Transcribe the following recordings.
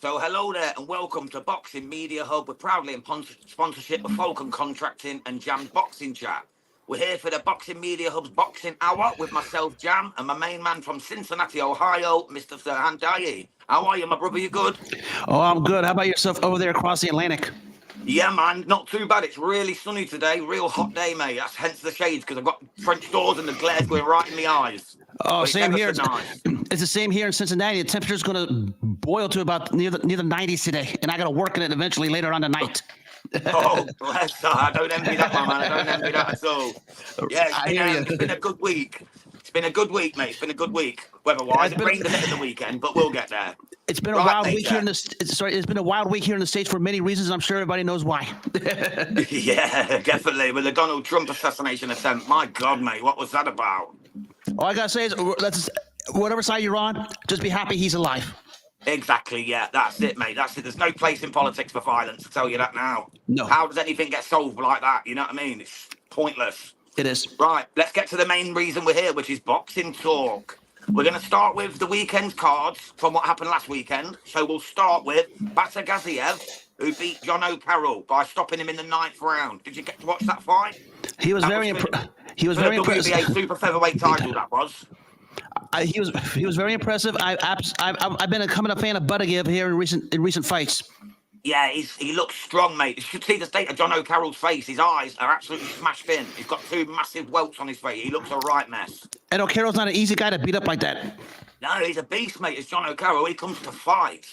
So hello there and welcome to Boxing Media Hub. We're proudly in sponsorship of Falcon Contracting and Jam's Boxing Chat. We're here for the Boxing Media Hub's Boxing Hour with myself, Jam, and my main man from Cincinnati, Ohio, Mr. Serhan. How are you, my brother? You good? Oh, I'm good. How about yourself over there across the Atlantic? Yeah, man, not too bad. It's really sunny today. Real hot day, mate. That's hence the shades, because I've got French doors and the glare's going right in the eyes. Oh, same here. So nice. It's the same here in Cincinnati. The temperature's going to boil to about near the 90s today, and I got to work in it eventually later on tonight. Oh, bless her. I don't envy that one, man. I don't envy that at all. Yeah, it's been a good week. It's been a good week, mate. It's been a good week. Weather-wise, it rained a bit at the weekend, but we'll get there. It's been a wild week here in the It's been a wild week here in the States for many reasons. I'm sure everybody knows why. Yeah, definitely. With the Donald Trump assassination attempt, my God, mate, what was that about? All I gotta say is, whatever side you're on, just be happy he's alive. Exactly, yeah, that's it, mate. That's it. There's no place in politics for violence, I'll tell you that now. No. How does anything get solved like that? You know what I mean? It's pointless. It is. Right, let's get to the main reason we're here, which is boxing talk. We're going to start with the weekend cards from what happened last weekend. So we'll start with Batagaziev, who beat John O'Carroll by stopping him in the 9th round. Did you get to watch that fight? He was very impressive. He was very impressive. WBA super featherweight title, that was. He was very impressive. I've been coming a fan of Batagaziev here in recent fights. Yeah, he looks strong, mate. You should see the state of John O'Carroll's face. His eyes are absolutely smashed in. He's got 2 massive welts on his face. He looks a right mess. And O'Carroll's not an easy guy to beat up like that. No, he's a beast, mate. It's John O'Carroll. He comes to fight.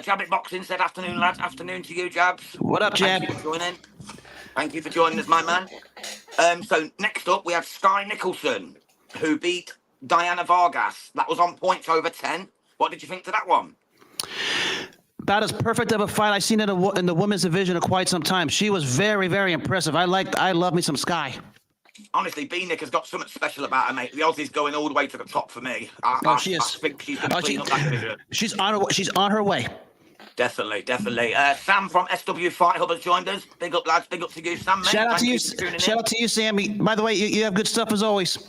Jab Boxing said, afternoon, lads. Afternoon to you, Jabs. What up, Jab? Thank you for joining. Thank you for joining us, my man. So next up, we have Sky Nicholson, who beat Diana Vargas. That was on points over 10. What did you think to that one? About as perfect of a fight I've seen in the women's division in quite some time. She was very, very impressive. I love me some Sky. Honestly, B-Nick has got something special about her, mate. The Aussie's going all the way to the top for me. She is. I think she's going to clean up that division. She's on her way. Definitely. Sam from SW Fight Hub has joined us. Big up, lads. Big up to you, Sam, mate. Shout out to you, Sammy. By the way, you have good stuff as always.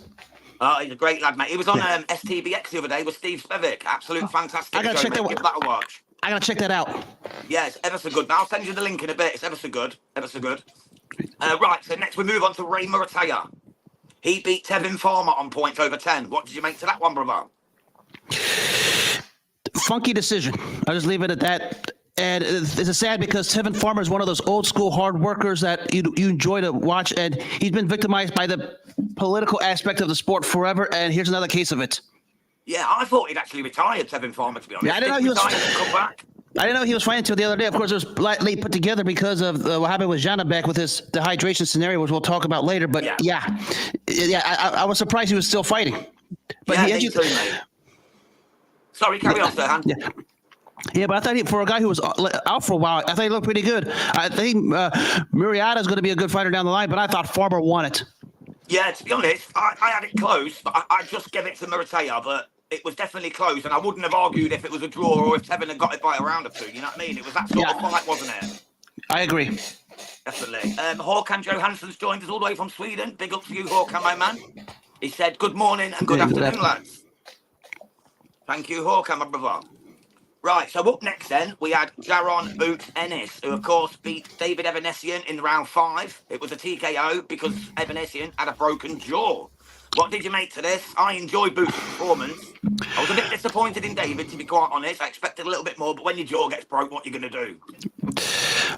Oh, he's a great lad, mate. He was on STBX the other day with Steve Spivak. Absolute fantastic. I gotta check that. Give that a watch. I gotta check that out. Yeah, it's ever so good. Now I'll send you the link in a bit. It's ever so good. Right, so next we move on to Ray Murataya. He beat Tevin Farmer on points over 10. What did you make to that one, brother? Funky decision. I'll just leave it at that. And it's sad because Tevin Farmer is one of those old school hard workers that you enjoy to watch, and he's been victimized by the political aspect of the sport forever, and here's another case of it. Yeah, I thought he'd actually retired, Tevin Farmer, to be honest. Yeah, I didn't know he was fighting until the other day. Of course, it was late put together because of what happened with Janabek with his dehydration scenario, which we'll talk about later. But I was surprised he was still fighting. But Sorry, carry on, Serhan. Yeah, but I thought for a guy who was out for a while, I thought he looked pretty good. I think Murrieta is going to be a good fighter down the line, but I thought Farmer won it. Yeah, to be honest, I had it close, but I just gave it to Murataya, but it was definitely close, and I wouldn't have argued if it was a draw or if Tevin had got it by a round or two, you know what I mean? It was that sort of fight, wasn't it? I agree. Definitely. Håkan Johansson's joined us all the way from Sweden. Big up to you, Håkan, my man. He said, good morning and good afternoon, lads. Thank you, Håkan, my brother. Right, so up next then, we had Jaron Boots Ennis, who of course beat David Evanesian in round 5. It was a TKO because Evanesian had a broken jaw. What did you make to this? I enjoyed Boots' performance. I was a bit disappointed in David, to be quite honest. I expected a little bit more, but when your jaw gets broke, what are you going to do?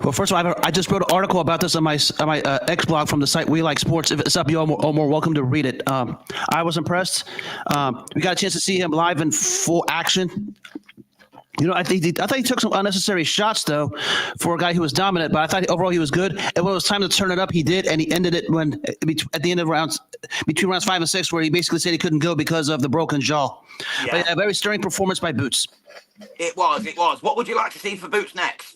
Well, first of all, I just wrote an article about this on my X blog from the site We Like Sports. If it's up, you're all more welcome to read it. I was impressed. We got a chance to see him live in full action. You know, I thought he took some unnecessary shots, though, for a guy who was dominant. But I thought overall he was good. And when it was time to turn it up, he did, and he ended it at the end of between rounds 5 and 6, where he basically said he couldn't go because of the broken jaw. Yeah. But a very stirring performance by Boots. It was. What would you like to see for Boots next?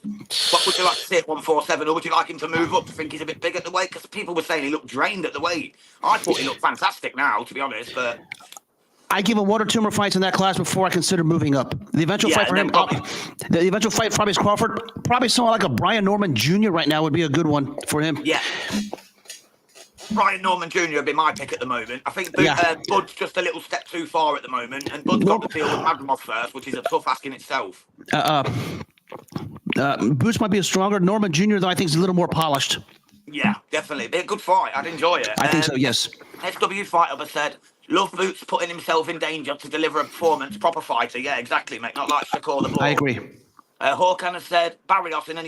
What would you like to see at 147, or would you like him to move up to think he's a bit big at the weight? Because people were saying he looked drained at the weight. I thought he looked fantastic now, to be honest, but I give him 1 or 2 more fights in that class before I consider moving up. The eventual fight for him, the eventual fight for Crawford, probably someone like a Brian Norman Jr. right now would be a good one for him. Yeah. Brian Norman Jr. would be my pick at the moment. I think Yeah. Bud's just a little step too far at the moment, and Bud's got to deal with Magramov first, which is a tough ask in itself. Boots might be a stronger. Norman Jr., though, I think is a little more polished. Yeah, definitely. Be a good fight. I'd enjoy it. I think so, yes. SW Fight Hub has said, love Boots putting himself in danger to deliver a performance. Proper fighter. Yeah, exactly, mate. Not like Shakur the Ball. I agree. Hawkan has said, Barrios in a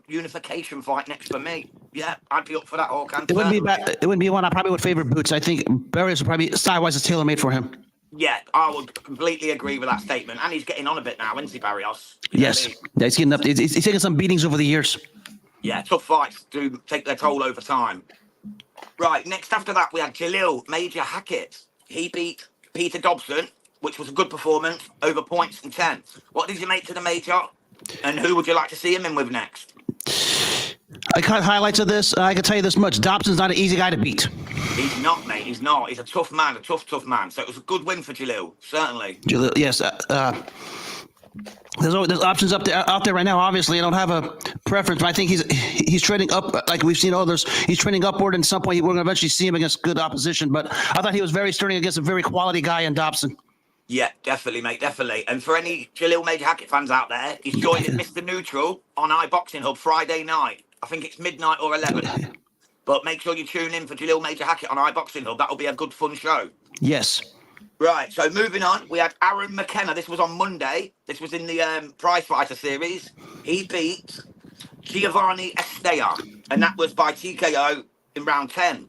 unification fight next for me. Yeah, I'd be up for that, Hawkan. It wouldn't be one I probably would favor Boots. I think Barrios would probably, style-wise, is tailor-made for him. Yeah, I would completely agree with that statement. And he's getting on a bit now, isn't he, Barrios? You know Yes. what I mean? Yeah, he's getting up. He's taking some beatings over the years. Yeah, tough fights do take their toll over time. Right, next after that, we had Jalil Major Hackett. He beat Peter Dobson, which was a good performance, over points and 10. What did you make to the Major? And who would you like to see him in with next? I cut highlights of this. I can tell you this much. Dobson's not an easy guy to beat. He's not, mate. He's not. He's a tough man, a tough man. So it was a good win for Jalil, certainly. Jalil, yes. There's options out there right now. Obviously, I don't have a preference, but I think he's trending up. Like we've seen others, he's trending upward. And at some point, we're going to eventually see him against good opposition. But I thought he was very sturdy against a very quality guy in Dobson. Yeah, definitely, mate, definitely. And for any Jalil Major Hackett fans out there, he's joining Mr. Neutral on BoxingMediaHub Friday night. I think it's midnight or 11. But make sure you tune in for Jalil Major Hackett on BoxingMediaHub. That'll be a good, fun show. Yes. Right, so moving on, we had Aaron McKenna. This was on Monday. This was in the Prize Fighter series. He beat Giovanni Estea, and that was by TKO in round 10.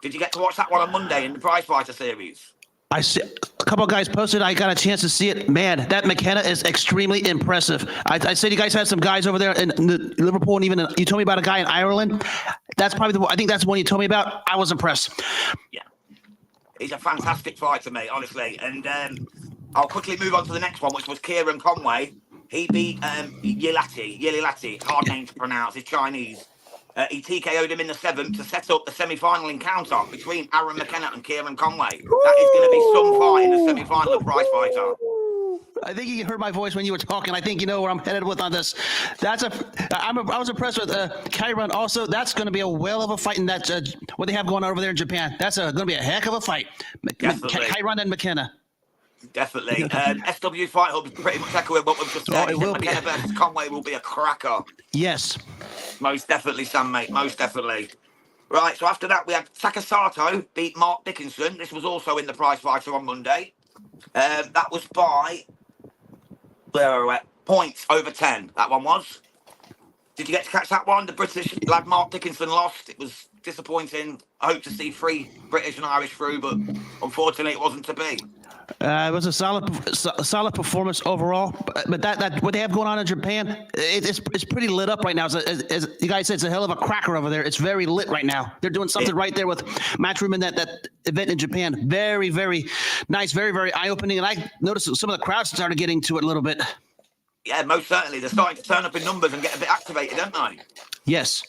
Did you get to watch that one on Monday in the Prize Fighter series? I see a couple of guys posted. I got a chance to see it. Man, that McKenna is extremely impressive. I said you guys had some guys over there in Liverpool, and even you told me about a guy in Ireland. That's probably I think that's the one you told me about. I was impressed. Yeah, he's a fantastic fighter, mate, honestly. And I'll quickly move on to the next one, which was Kieran Conway. He beat Yelilati, hard name to pronounce. He's Chinese. He TKO'd him in the 7th to set up the semi-final encounter between Aaron McKenna and Kieran Conway. That is going to be some fight in the semi-final of Prize Fighter. I think you heard my voice when you were talking. I think you know where I'm headed with on this. I was impressed with Kairon. Also, that's going to be a whale of a fight in that what they have going on over there in Japan. That's going to be a heck of a fight. Kairon and McKenna. Definitely. SW Fight Hub is pretty much echoing what we've just said. McKenna versus Conway will be a cracker. Yes. Most definitely, Sam, mate. Most definitely. Right, so after that, we had Takasato beat Mark Dickinson. This was also in the Prize Fighter on Monday. That was by points over 10. That one was. Did you get to catch that one? The British lad Mark Dickinson lost. It was disappointing. I hope to see 3 British and Irish through, but unfortunately, it wasn't to be. It was a solid performance overall, but that what they have going on in Japan, it's pretty lit up right now. As you guys said, it's a hell of a cracker over there. It's very lit right now. They're doing something right there with Matchroom in that event in Japan. Very, very nice, very, very eye-opening. And I noticed some of the crowds started getting to it a little bit. Yeah, most certainly. They're starting to turn up in numbers and get a bit activated, aren't they? Yes.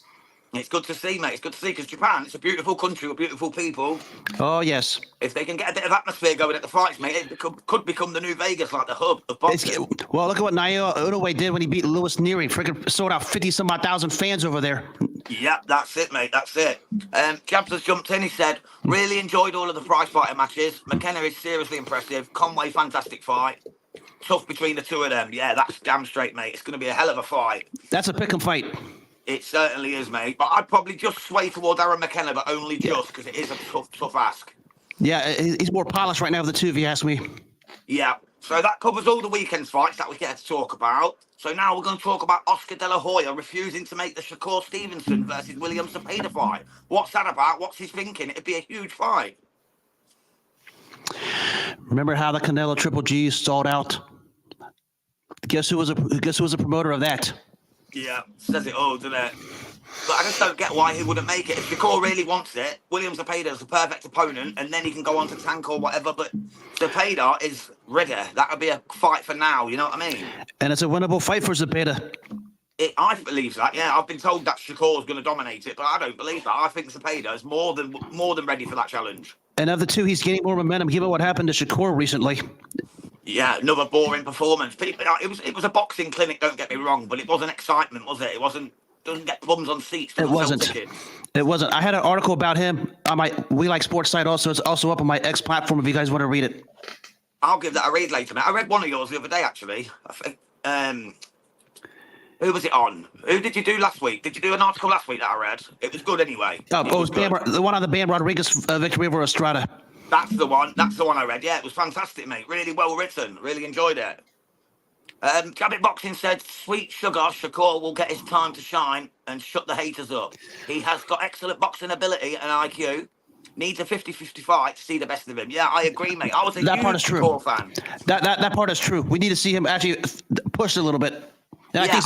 It's good to see, mate. It's good to see because Japan, it's a beautiful country with beautiful people. Oh, yes. If they can get a bit of atmosphere going at the fights, mate, it could become the new Vegas, like the hub of boxing. Well, look at what Naoya Inoue did when he beat Louis Neary. Freaking sold out 50-some-odd thousand fans over there. Yeah, that's it, mate. That's it. Jabs has jumped in. He said, really enjoyed all of the prize fighter matches. McKenna is seriously impressive. Conway, fantastic fight. Tough between the two of them. Yeah, that's damn straight, mate. It's going to be a hell of a fight. That's a pick 'em fight. It certainly is, mate. But I'd probably just sway toward Aaron McKenna, but only just because it is a tough ask. Yeah, he's more polished right now of the two, if you ask me. Yeah. So that covers all the weekend's fights that we get to talk about. So now we're going to talk about Oscar De La Hoya refusing to make the Shakur Stevenson versus William Zepeda fight. What's that about? What's he thinking? It'd be a huge fight. Remember how the Canelo Triple G stalled out? Guess who was a promoter of that? Yeah, says it all, doesn't it? But I just don't get why he wouldn't make it. If Shakur really wants it, William Zepeda is the perfect opponent, and then he can go on to Tank or whatever. But Zepeda is ready. That would be a fight for now, you know what I mean? And it's a winnable fight for Zepeda. I believe that, yeah. I've been told that Shakur is going to dominate it, but I don't believe that. I think Zepeda is more than ready for that challenge. And of the two, he's gaining more momentum given what happened to Shakur recently. Yeah, another boring performance. It was a boxing clinic, don't get me wrong, but it wasn't excitement, was it? It doesn't get bums on seats. It wasn't. Tickets. It wasn't. I had an article about him on my We Like Sports site. Also, it's also up on my X platform if you guys want to read it. I'll give that a read later, mate. I read one of yours the other day, actually. I think. Who was it on? Who did you do last week? Did you do an article last week that I read? It was good anyway. Oh, it was the one on the Bam Rodriguez victory over Estrada. That's the one. That's the one I read. Yeah, it was fantastic, mate. Really well written. Really enjoyed it. Cabot Boxing said, "Sweet sugar, Shakur will get his time to shine and shut the haters up. He has got excellent boxing ability and IQ. Needs a 50-50 fight to see the best of him." Yeah, I agree, mate. I was a That part is huge true. Shakur fan. That part is true. We need to see him actually push a little bit. And Yeah,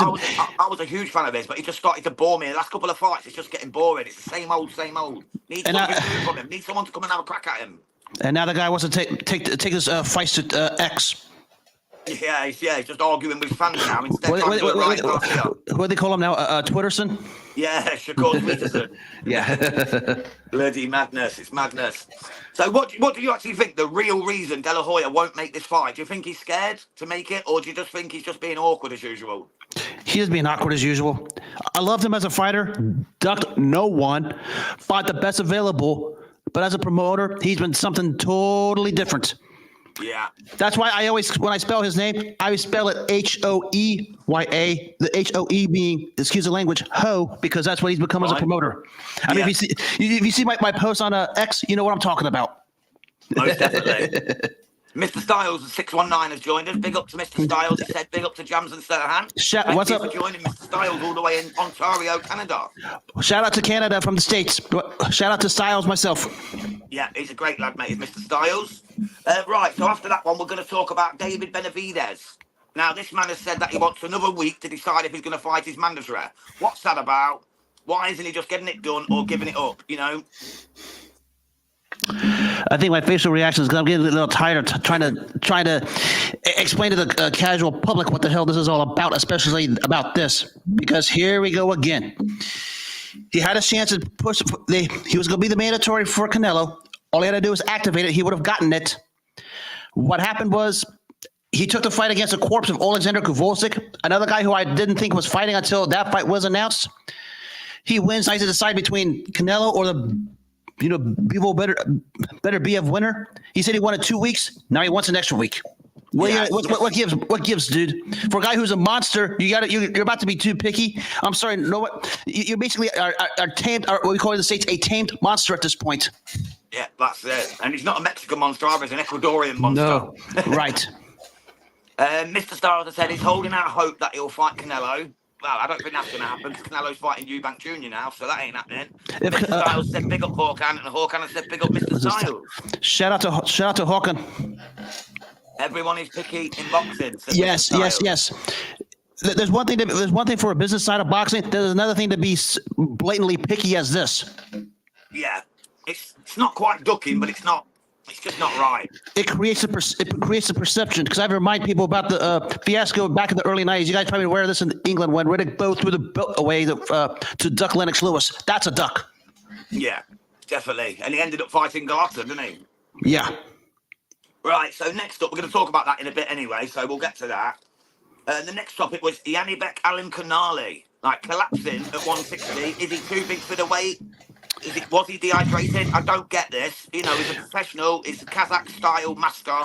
I was a huge fan of his, but he just started to bore me. The last couple of fights, it's just getting boring. It's the same old, same old. Needs something new from him. Needs someone to come and have a crack at him. And now the guy wants to take his fights to X. Yeah, he's just arguing with fans now instead of trying to do it right last year. What do they call him now? Twitterson? Yeah, Shakur Peterson. Yeah. Bloody madness. It's madness. So what do you actually think the real reason De La Hoya won't make this fight? Do you think he's scared to make it, or do you just think he's just being awkward as usual? He is being awkward as usual. I loved him as a fighter. Ducked no one. Fought the best available. But as a promoter, he's been something totally different. Yeah. That's why I always, when I spell his name, I spell it Hoeya. The Hoe being, excuse the language, ho, because that's what he's become as a promoter. I mean, if you see my post on X, you know what I'm talking about. Most definitely. Mr. Styles 619 has joined us. Big up to Mr. Styles. He said big up to Jams and Serhan. What's up? Thank you for joining Mr. Styles all the way in Ontario, Canada. Shout out to Canada from the States. Shout out to Styles myself. Yeah, he's a great lad, mate. He's Mr. Styles. Right, so after that one, we're going to talk about David Benavidez. Now, this man has said that he wants another week to decide if he's going to fight his mandatory. What's that about? Why isn't he just getting it done or giving it up, you know? I think my facial reaction is because I'm getting a little tired trying to explain to the casual public what the hell this is all about, especially about this. Because here we go again. He had a chance to push. He was going to be the mandatory for Canelo. All he had to do was activate it. He would have gotten it. What happened was he took the fight against the corpse of Alexander Kovalchik, another guy who I didn't think was fighting until that fight was announced. He wins. I had to decide between Canelo or the people better BF winner. He said he wanted 2 weeks. Now he wants an extra week. What gives, dude? For a guy who's a monster, you're about to be too picky. I'm sorry, know what? You basically are tamed, or what we call in the States, a tamed monster at this point. Yeah, that's it. And he's not a Mexican monster either, he's an Ecuadorian monster. No, right. Mr. Styles has said he's holding out hope that he'll fight Canelo. Well, I don't think that's going to happen because Canelo's fighting Eubank Jr. now, so that ain't happening. Mr. Styles said big up Hawkan, and Hawkan has said big up Mr. Styles. Shout out to Hawkan. Everyone is picky in boxing. Yes. There's one thing for a business side of boxing. There's another thing to be blatantly picky as this. Yeah, it's not quite ducking, but it's not. It's just not right. It creates a perception, because I remind people about the fiasco back in the early 90s. You guys probably aware of this in England when Riddick Bowe threw the belt away to duck Lennox Lewis. That's a duck. Yeah, definitely. And he ended up fighting Garza, didn't he? Yeah. Right, so next up, we're going to talk about that in a bit anyway, so we'll get to that. The next topic was Yanibek Alim Kanali, collapsing at 160. Is he too big for the weight? Was he dehydrated? I don't get this. He's a professional. He's a Kazakh-style master.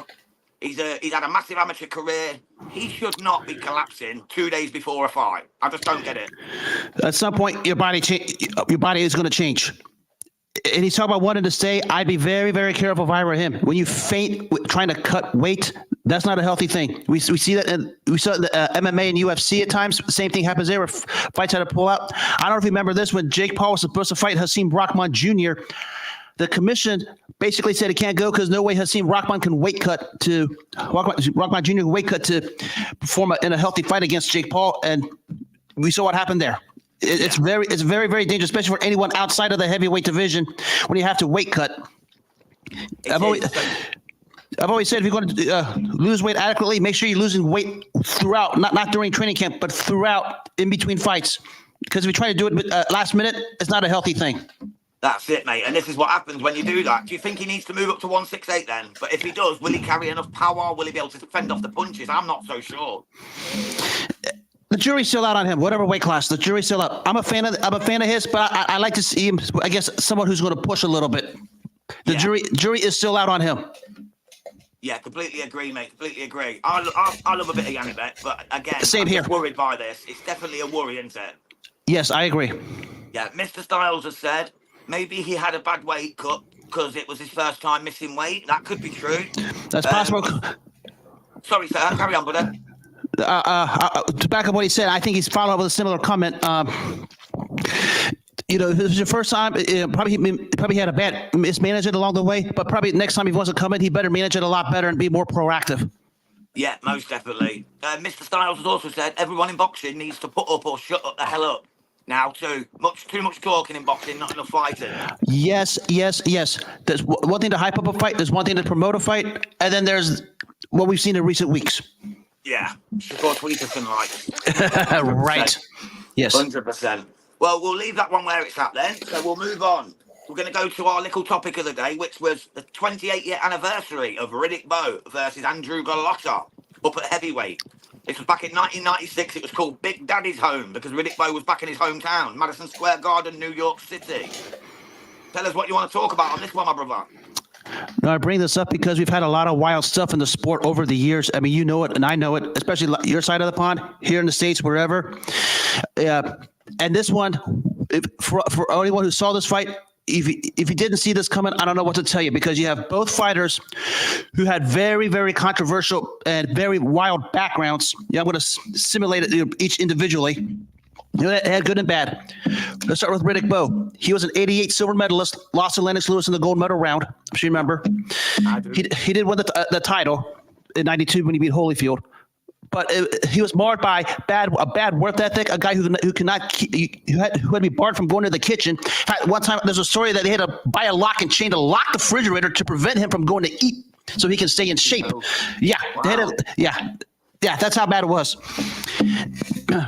He's had a massive amateur career. He should not be collapsing 2 days before a fight. I just don't get it. At some point, your body is going to change. And he's talking about wanting to stay. I'd be very, very careful if I were him. When you faint trying to cut weight, that's not a healthy thing. We see that we saw the MMA and UFC at times. The same thing happens there where fights had to pull out. I don't know if you remember this when Jake Paul was supposed to fight Hasim Rahman Jr. The commission basically said he can't go because no way Hasim Rahman can Rahman Jr. can weight cut to perform in a healthy fight against Jake Paul, and we saw what happened there. It's very, very dangerous, especially for anyone outside of the heavyweight division when you have to weight cut. I've always said if you're going to lose weight adequately, make sure you're losing weight throughout, not during training camp, but throughout, in between fights. Because if you try to do it last minute, it's not a healthy thing. That's it, mate. And this is what happens when you do that. Do you think he needs to move up to 168 then? But if he does, will he carry enough power? Will he be able to fend off the punches? I'm not so sure. The jury's still out on him, whatever weight class. The jury's still out. I'm a fan of his, but I like to see him. I guess someone who's going to push a little bit. The jury is still out on him. Yeah, completely agree, mate. Completely agree. I love a bit of Yanibet, but again, Same here. I'm worried by this. It's definitely a worry, isn't it? Yes, I agree. Yeah, Mr. Styles has said maybe he had a bad weight cut because it was his first time missing weight. That could be true. That's possible. Sorry, sir. Carry on, brother. To back up what he said, I think he's following up with a similar comment. If this was your first time, probably had a bad mismanaged it along the way, but probably next time he wants to come in, he better manage it a lot better and be more proactive. Yeah, most definitely. Mr. Styles has also said everyone in boxing needs to put up or shut up the hell up. Now, too much talking in boxing, not enough fighting. Yes. There's one thing to hype up a fight. There's one thing to promote a fight, and then there's what we've seen in recent weeks. Yeah, score tweeters and likes. Right. Yes. 100%. Well, we'll leave that one where it's at then. So we'll move on. We're going to go to our little topic of the day, which was the 28-year anniversary of Riddick Bowe versus Andrew Golota up at heavyweight. This was back in 1996. It was called Big Daddy's Home because Riddick Bowe was back in his hometown, Madison Square Garden, New York City. Tell us what you want to talk about on this one, my brother. No, I bring this up because we've had a lot of wild stuff in the sport over the years. I mean, you know it, and I know it, especially your side of the pond, here in the States, wherever. And this one, for anyone who saw this fight, if you didn't see this coming, I don't know what to tell you, because you have both fighters who had very, very controversial and very wild backgrounds. Yeah, I'm going to simulate it each individually. They had good and bad. Let's start with Riddick Bowe. He was an 88 silver medalist, lost to Lennox Lewis in the gold medal round, if you remember. He did win the title in 92 when he beat Holyfield. But he was marred by a bad work ethic, a guy who had to be barred from going to the kitchen. One time, there's a story that they had to buy a lock and chain to lock the refrigerator to prevent him from going to eat so he can stay in shape. Yeah, wow. Yeah, that's how bad it was.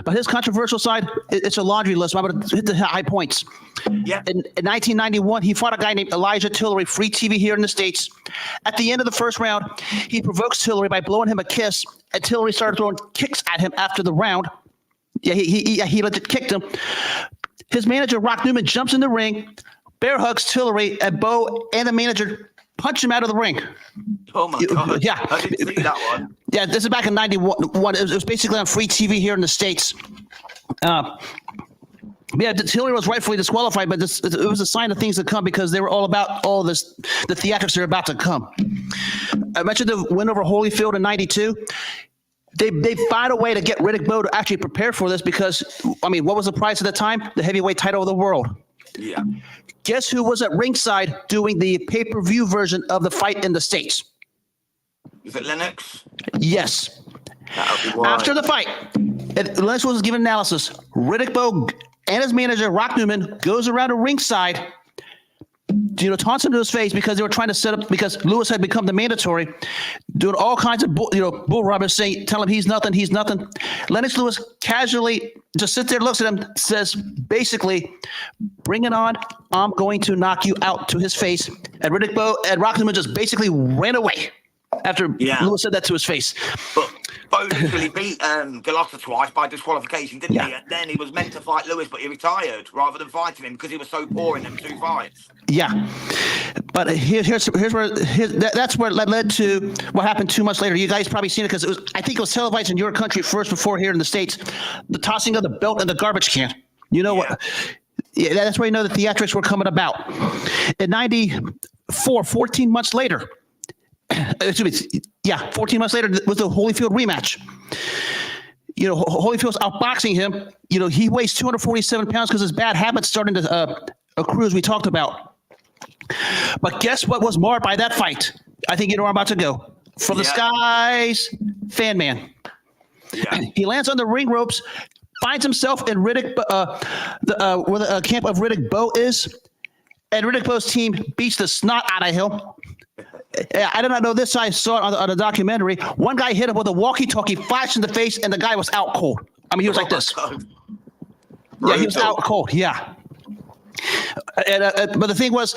But his controversial side, it's a laundry list. I'm going to hit the high points. Yeah. In 1991, he fought a guy named Elijah Tillery, free TV here in the States. At the end of the first round, he provokes Tillery by blowing him a kiss, and Tillery started throwing kicks at him after the round. Yeah, he kicked him. His manager, Rock Newman, jumps in the ring, bear hugs Tillery, and Bowe and the manager punch him out of the ring. Oh, my God. Yeah. I didn't see that one. Yeah, this is back in 91. It was basically on free TV here in the States. Tillery was rightfully disqualified, but it was a sign of things to come because they were all about the theatrics that are about to come. I mentioned the win over Holyfield in 92. They found a way to get Riddick Bowe to actually prepare for this because, I mean, what was the prize at the time? The heavyweight title of the world. Yeah. Guess who was at ringside doing the pay-per-view version of the fight in the States? Is it Lennox? Yes. After the fight, Lennox was given analysis. Riddick Bowe and his manager, Rock Newman, goes around to ringside, taunts him to his face because they were trying to set up, because Lewis had become the mandatory, doing all kinds of bull rubbish, tell him he's nothing. Lennox Lewis casually just sits there, looks at him, says basically, bring it on, I'm going to knock you out, to his face. And Riddick Bowe and Rock Newman just basically ran away after Lewis said that to his face. But Bowe literally beat Golota twice by disqualification, didn't he? And then he was meant to fight Lewis, but he retired rather than fighting him because he was so poor in them two fights. Yeah. But that's where it led to what happened 2 months later. You guys probably seen it because I think it was televised in your country first before here in the States. The tossing of the belt in the garbage can. What? Yeah, that's where you know the theatrics were coming about. In 94, 14 months later, 14 months later was the Holyfield rematch. Holyfield's outboxing him. He weighs 247 pounds because his bad habits starting to accrue, as we talked about. But guess what was marred by that fight? I think you know where I'm about to go. From the skies, Fan Man. Yeah. He lands on the ring ropes, finds himself in Riddick, where the camp of Riddick Bowe is, and Riddick Bowe's team beats the snot out of him. I did not know this. I saw it on the documentary. One guy hit him with a walkie-talkie, flashed in the face, and the guy was out cold. I mean, he was like this. Yeah, he was out cold. Yeah. But the thing was,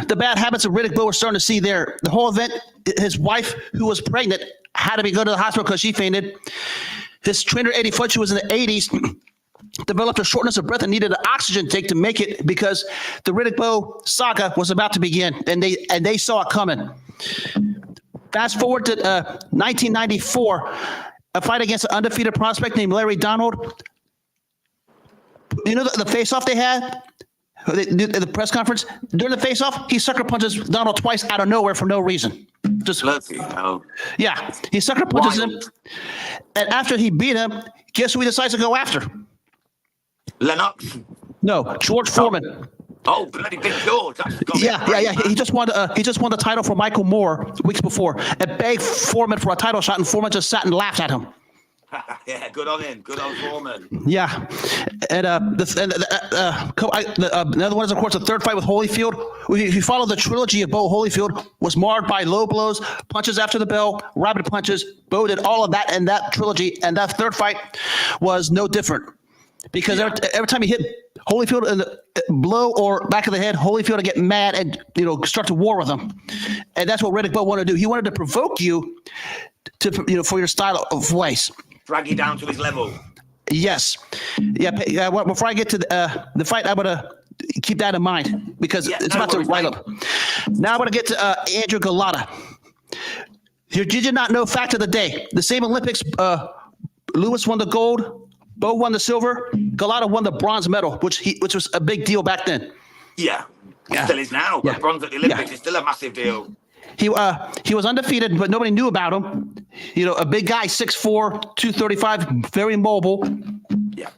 the bad habits of Riddick Bowe were starting to see there. The whole event, his wife, who was pregnant, had to go to the hospital because she fainted. His trainer, Eddie Futch, who was in the 80s, developed a shortness of breath and needed an oxygen tank to make it because the Riddick Bowe saga was about to begin, and they saw it coming. Fast forward to 1994, a fight against an undefeated prospect named Larry Donald. You know the face-off they had? The press conference? During the face-off, he sucker punches Donald twice out of nowhere for no reason. Just yeah, he sucker punches him. And after he beat him, guess who he decides to go after? Lennox? No, George Foreman. Oh, bloody Big George. Yeah. He just won the title for Michael Moore weeks before and begged Foreman for a title shot, and Foreman just sat and laughed at him. Yeah, good on him. Good on Foreman. Yeah, and another one is, of course, the third fight with Holyfield. If you follow the trilogy of Bo Holyfield, was marred by low blows, punches after the bell, rapid punches. Bo did all of that in that trilogy, and that third fight was no different. Because every time he hit Holyfield in the blow or back of the head, Holyfield would get mad and start to war with him, and that's what Riddick Bowe wanted to do. He wanted to provoke you to for your style of voice, drag you down to his level. Yes, yeah. Well, before I get to the fight, I want to keep that in mind because it's about to rile up. Now I want to get to Andrew Galata. Did you not know? Fact of the day: the same Olympics, Lewis won the gold. Bo won the silver. Galata won the bronze medal, which was a big deal back then. Yeah. Still is now. Yeah. But bronze at the Olympics is still a massive deal. He was undefeated, but nobody knew about him. A big guy, 6'4", 235, very mobile. Yeah.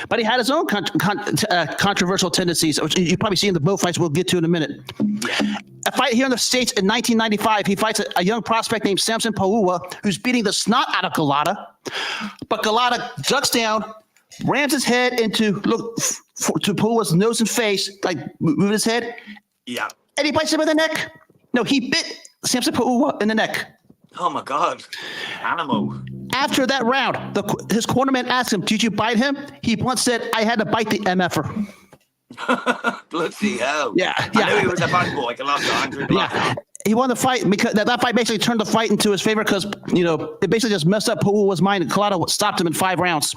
But he had his own controversial tendencies, which you probably see in the Bo fights we'll get to in a minute. Yeah. A fight here in the States in 1995, he fights a young prospect named Samson Paua, who's beating the snot out of Galata. But Galata ducks down, rams his head into to Paua's nose and face, like move his head. Yeah. And he bites him in the neck. No, he bit Samson Paua in the neck. Oh my God. Animal. After that round, his cornerman asked him, "Did you bite him?" He once said, "I had to bite the MFer." Bloody hell. Yeah. I knew he was a bad boy. Yeah. He won the fight because that fight basically turned the fight into his favor because, it basically just messed up Paua's mind, and Galata stopped him in 5 rounds.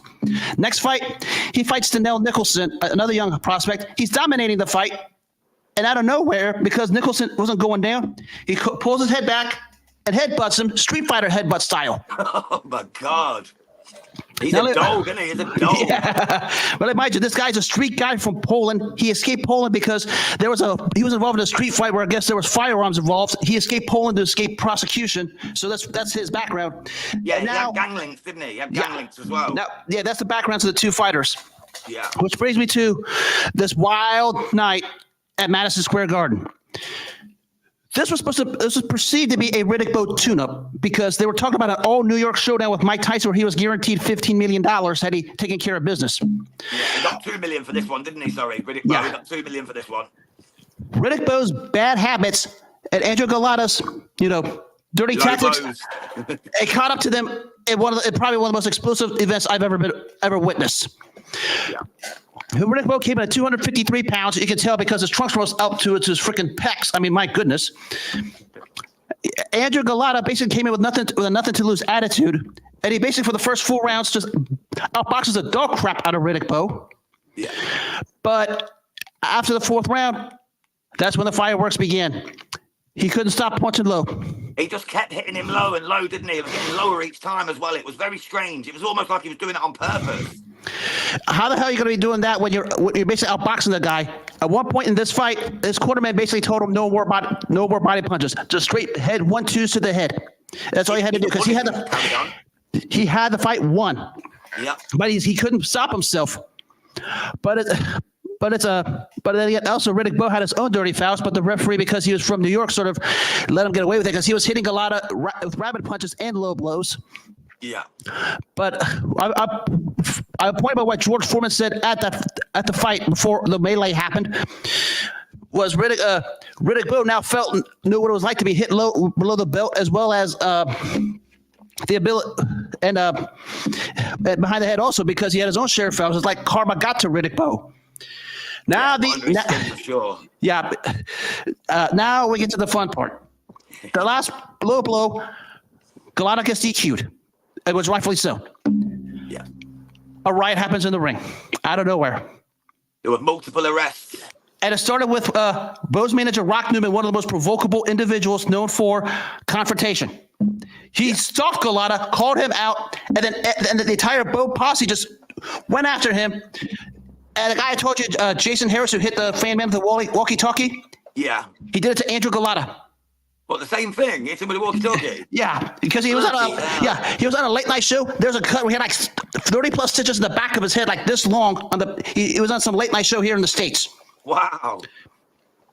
Next fight, he fights Stenell Nicholson, another young prospect. He's dominating the fight. And out of nowhere, because Nicholson wasn't going down, he pulls his head back and headbutts him, Street Fighter headbutt style. Oh, my God. He's a dog, isn't he? He's a dog. Yeah. But mind you, this guy's a street guy from Poland. He escaped Poland because he was involved in a street fight where I guess there was firearms involved. He escaped Poland to escape prosecution. So that's his background. Yeah, he had gang links, didn't he? He had gang links as well. That's the backgrounds of the two fighters. Yeah. Which brings me to this wild night at Madison Square Garden. This was perceived to be a Riddick Bowe tune-up because they were talking about an all-New York showdown with Mike Tyson where he was guaranteed $15 million had he taken care of business. Yeah, he got $2 million for this one, didn't he? Sorry, Riddick Bowe, he got $2 million for this one. Riddick Bowe's bad habits and Andrew Galata's, dirty tactics, it caught up to them in probably one of the most explosive events I've ever witnessed. Yeah. Riddick Bowe came in at 253 pounds. You can tell because his trunks rose up to his freaking pecs. I mean, my goodness. Andrew Galata basically came in with a nothing to lose attitude, and he basically for the first 4 rounds just outboxes the dog crap out of Riddick Bowe. Yeah. But after the 4th round, that's when the fireworks began. He couldn't stop punching low. He just kept hitting him low and low, didn't he? It was getting lower each time as well. It was very strange. It was almost like he was doing it on purpose. How the hell are you going to be doing that when you're basically outboxing the guy? At one point in this fight, his quarterman basically told him no more body punches, just straight head 1-2s to the head. That's all he had to do because he had the fight won. Yeah, but he couldn't stop himself. But then again, also Riddick Bowe had his own dirty fouls, but the referee, because he was from New York, sort of let him get away with it because he was hitting Galata with rapid punches and low blows. Yeah. But I point about what George Foreman said at the fight before the melee happened was Riddick Bowe now knew what it was like to be hit low below the belt as well as the ability and behind the head also because he had his own share of fouls. It's like karma got to Riddick Bowe. Now now we get to the fun part. The last blow, Galata gets DQ'd. It was rightfully so. a riot happens in the ring out of nowhere. There were multiple arrests. And it started with Bo's manager, Rock Newman, one of the most provocable individuals known for confrontation. He stalked Galata, called him out, and then the entire Bo posse just went after him. And the guy I told you, Jason Harris, who hit the fan man with the walkie-talkie, Yeah. he did it to Andrew Galata. What, the same thing? Hit him with a walkie-talkie? Yeah, because he was on a late night show. There's a cut where he had like 30 plus stitches in the back of his head, like this long. He was on some late night show here in the States. Wow.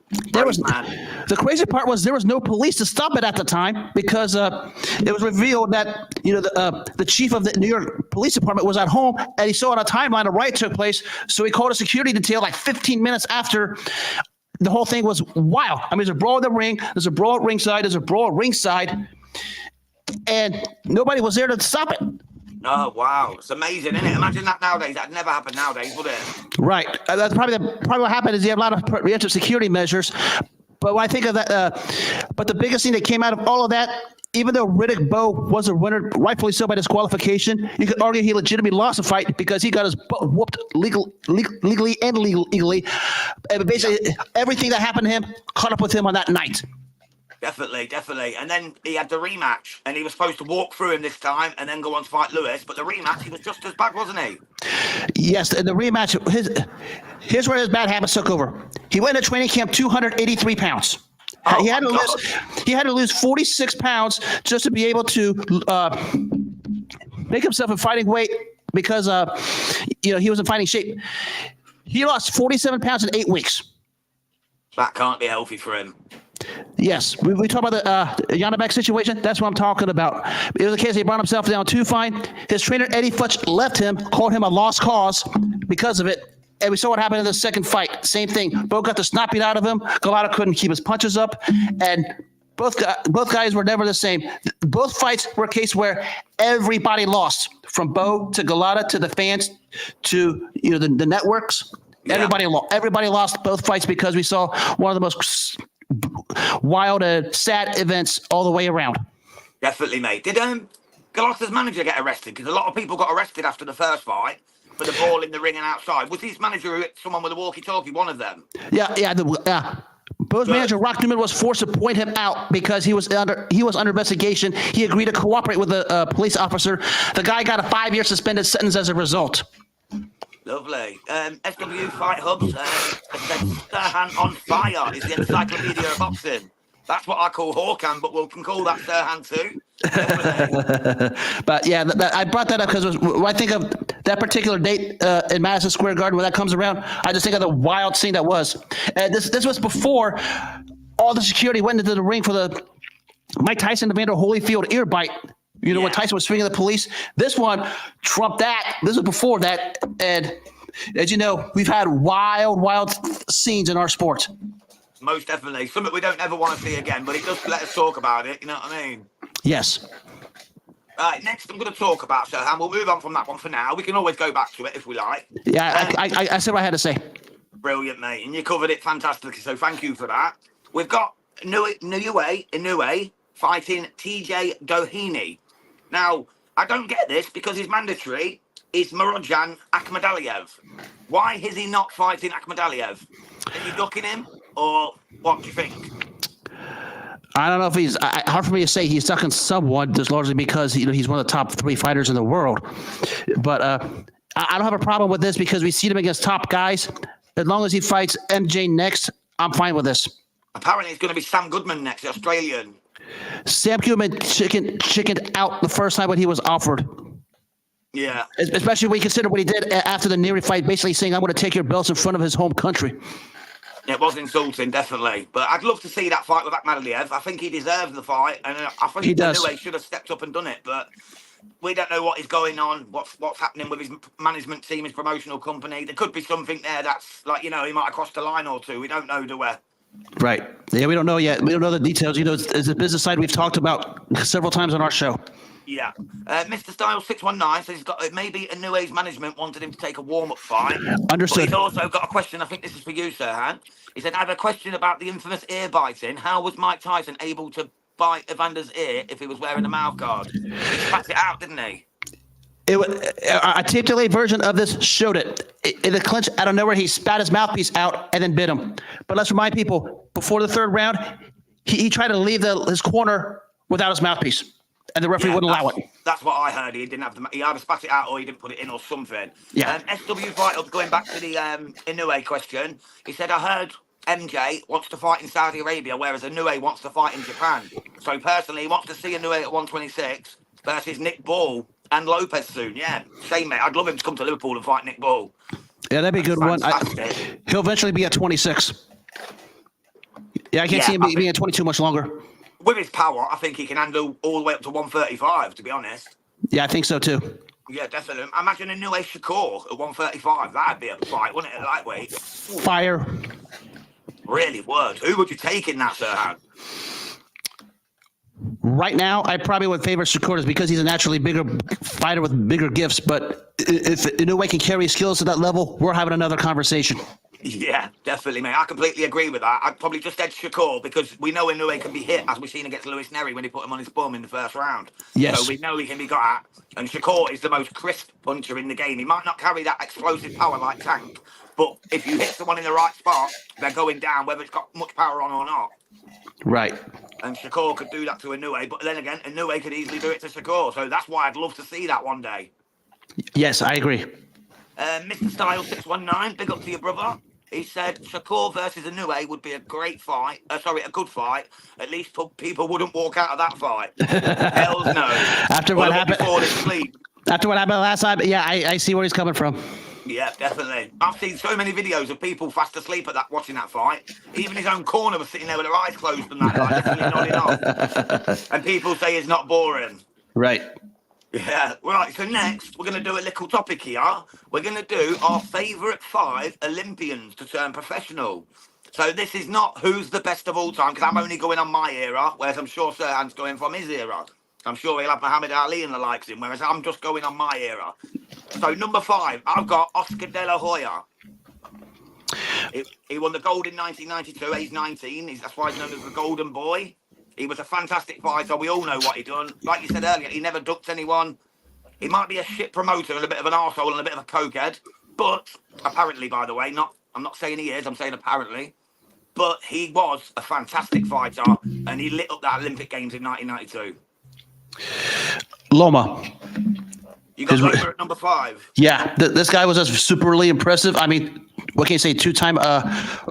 The crazy part was there was no police to stop it at the time because it was revealed that the chief of the New York Police Department was at home and he saw on a timeline a riot took place. So he called a security detail like 15 minutes after. The whole thing was wild. I mean, there's a brawl in the ring, there's a brawl at ringside, there's a brawl at ringside, and nobody was there to stop it. Oh, wow. It's amazing, isn't it? Imagine that nowadays. That'd never happen nowadays, would it? Right. That's probably what happened is you have a lot of preemptive security measures. But when I think of that, but the biggest thing that came out of all of that, even though Riddick Bowe was a winner, rightfully so by disqualification, you could argue he legitimately lost the fight because he got his butt whooped legally and illegally. And basically, everything that happened to him caught up with him on that night. Definitely. And then he had the rematch, and he was supposed to walk through him this time and then go on to fight Lewis. But the rematch, he was just as bad, wasn't he? Yes, and the rematch, here's where his bad habits took over. He went into training camp 283 pounds. Oh, he had to lose 46 pounds just to be able to make himself in fighting weight because he was in fighting shape. He lost 47 pounds in 8 weeks. That can't be healthy for him. Yes, we talk about the Yanabek situation. That's what I'm talking about. It was a case he brought himself down too fine. His trainer Eddie Futch left him, called him a lost cause because of it. And we saw what happened in the second fight. Same thing. Bo got the snot beat out of him. Galata couldn't keep his punches up, and both guys were never the same. Both fights were a case where everybody lost, from Bo to Galata to the fans to the networks. Yeah. Everybody lost both fights because we saw one of the most wild and sad events all the way around. Definitely, mate. Did Galata's manager get arrested? Because a lot of people got arrested after the first fight for the brawl in the ring and outside. Was his manager who hit someone with a walkie-talkie one of them? Yeah. Bo's manager Rock Newman was forced to point him out because he was under investigation. He agreed to cooperate with the police officer. The guy got a 5-year suspended sentence as a result. Lovely. SW Fight Hubs said Serhan on fire is the encyclopedia of boxing. That's what I call Hawkham, but we can call that Serhan too. But yeah, I brought that up because when I think of that particular date in Madison Square Garden, when that comes around, I just think of the wild scene that was. And this was before all the security went into the ring for the Mike Tyson Evander Holyfield ear bite. When Tyson was swinging at the police. This one trumped that. This was before that. And as you know, we've had wild scenes in our sport. Most definitely. Something we don't ever want to see again, but it does let us talk about it. You know what I mean? Yes. Right, next I'm going to talk about Serhan. We'll move on from that one for now. We can always go back to it if we like. Yeah, I said what I had to say. Brilliant, mate. And you covered it fantastically, so thank you for that. We've got Inoue fighting TJ Doheny. Now, I don't get this because his mandatory is Murodjan Akhmadaliev. Why is he not fighting Akhmadaliev? Is he ducking him, or what do you think? I don't know if he's hard for me to say he's ducking someone, just largely because he's one of the top 3 fighters in the world. But I don't have a problem with this because we see him against top guys. As long as he fights MJ next, I'm fine with this. Apparently, it's going to be Sam Goodman next, the Australian. Sam Goodman chickened out the first time when he was offered. Yeah. Especially when you consider what he did after the Neary fight, basically saying, I'm going to take your belts in front of his home country. It was insulting, definitely. But I'd love to see that fight with Akhmadaliev. I think he deserves the fight. And I think Inoue should have stepped up and done it. But we don't know what is going on, what's happening with his management team, his promotional company. There could be something there that's like, he might have crossed a line or two. We don't know, do we? Right. Yeah, we don't know yet. We don't know the details. It's the business side we've talked about several times on our show. Yeah. Mr. Styles 619 says he's got maybe Inoue's management wanted him to take a warm-up fight. Understood. But he's also got a question. I think this is for you, Serhan. He said, I have a question about the infamous ear biting. How was Mike Tyson able to bite Evander's ear if he was wearing a mouth guard? He spat it out, didn't he? A tape delay version of this showed it. In the clinch, out of nowhere, he spat his mouthpiece out and then bit him. But let's remind people, before the third round, he tried to leave his corner without his mouthpiece, and the referee wouldn't allow it. That's what I heard. He didn't have he either spat it out or he didn't put it in or something. Yeah. SW Vital, going back to the Inoue question, he said, I heard MJ wants to fight in Saudi Arabia, whereas Inoue wants to fight in Japan. So personally, he wants to see Inoue at 126 versus Nick Ball and Lopez soon. Yeah, shame, mate. I'd love him to come to Liverpool and fight Nick Ball. Yeah, that'd be a good one. He'll eventually be at 26. Yeah, I can't see him being at 22 much longer. With his power, I think he can handle all the way up to 135, to be honest. Yeah, I think so too. Yeah, definitely. Imagine Inoue Shakur at 135. That'd be a fight, wouldn't it, at lightweight? Fire. Really would. Who would you take in that, Serhan? Right now, I probably would favor Shakur because he's a naturally bigger fighter with bigger gifts. But if Inoue can carry skills to that level, we're having another conversation. Yeah, definitely, mate. I completely agree with that. I'd probably just edge Shakur because we know Inoue can be hit, as we've seen against Lewis Neri when he put him on his bum in the first round. Yes. So we know he can be got at. And Shakur is the most crisp puncher in the game. He might not carry that explosive power like Tank, but if you hit someone in the right spot, they're going down, whether it's got much power on or not. Right. And Shakur could do that to Inoue, but then again, Inoue could easily do it to Shakur. So that's why I'd love to see that one day. Yes, I agree. Mr. Style 619, big up to your brother. He said Shakur versus Inoue would be a great fight. A good fight. At least people wouldn't walk out of that fight. Hells no. After what happened last time, yeah, I see where he's coming from. Yeah, definitely. I've seen so many videos of people fast asleep at watching that fight. Even his own corner was sitting there with their eyes closed and that, like literally nodding off. And people say it's not boring. Right. Yeah, right. So next, we're going to do a little topic here. We're going to do our favourite 5 Olympians to turn professional. So this is not who's the best of all time, because I'm only going on my era, whereas I'm sure Serhan's going from his era. I'm sure he'll have Muhammad Ali and the likes in, whereas I'm just going on my era. So number 5, I've got Oscar De La Hoya. He won the gold in 1992. He's 19. That's why he's known as the Golden Boy. He was a fantastic fighter. We all know what he done. Like you said earlier, he never ducked anyone. He might be a shit promoter and a bit of an arsehole and a bit of a cokehead. But apparently, by the way, I'm not saying he is, I'm saying apparently. But he was a fantastic fighter and he lit up that Olympic Games in 1992. Loma. You got Loma at number 5. Yeah, this guy was superly impressive. I mean, what can you say? 2-time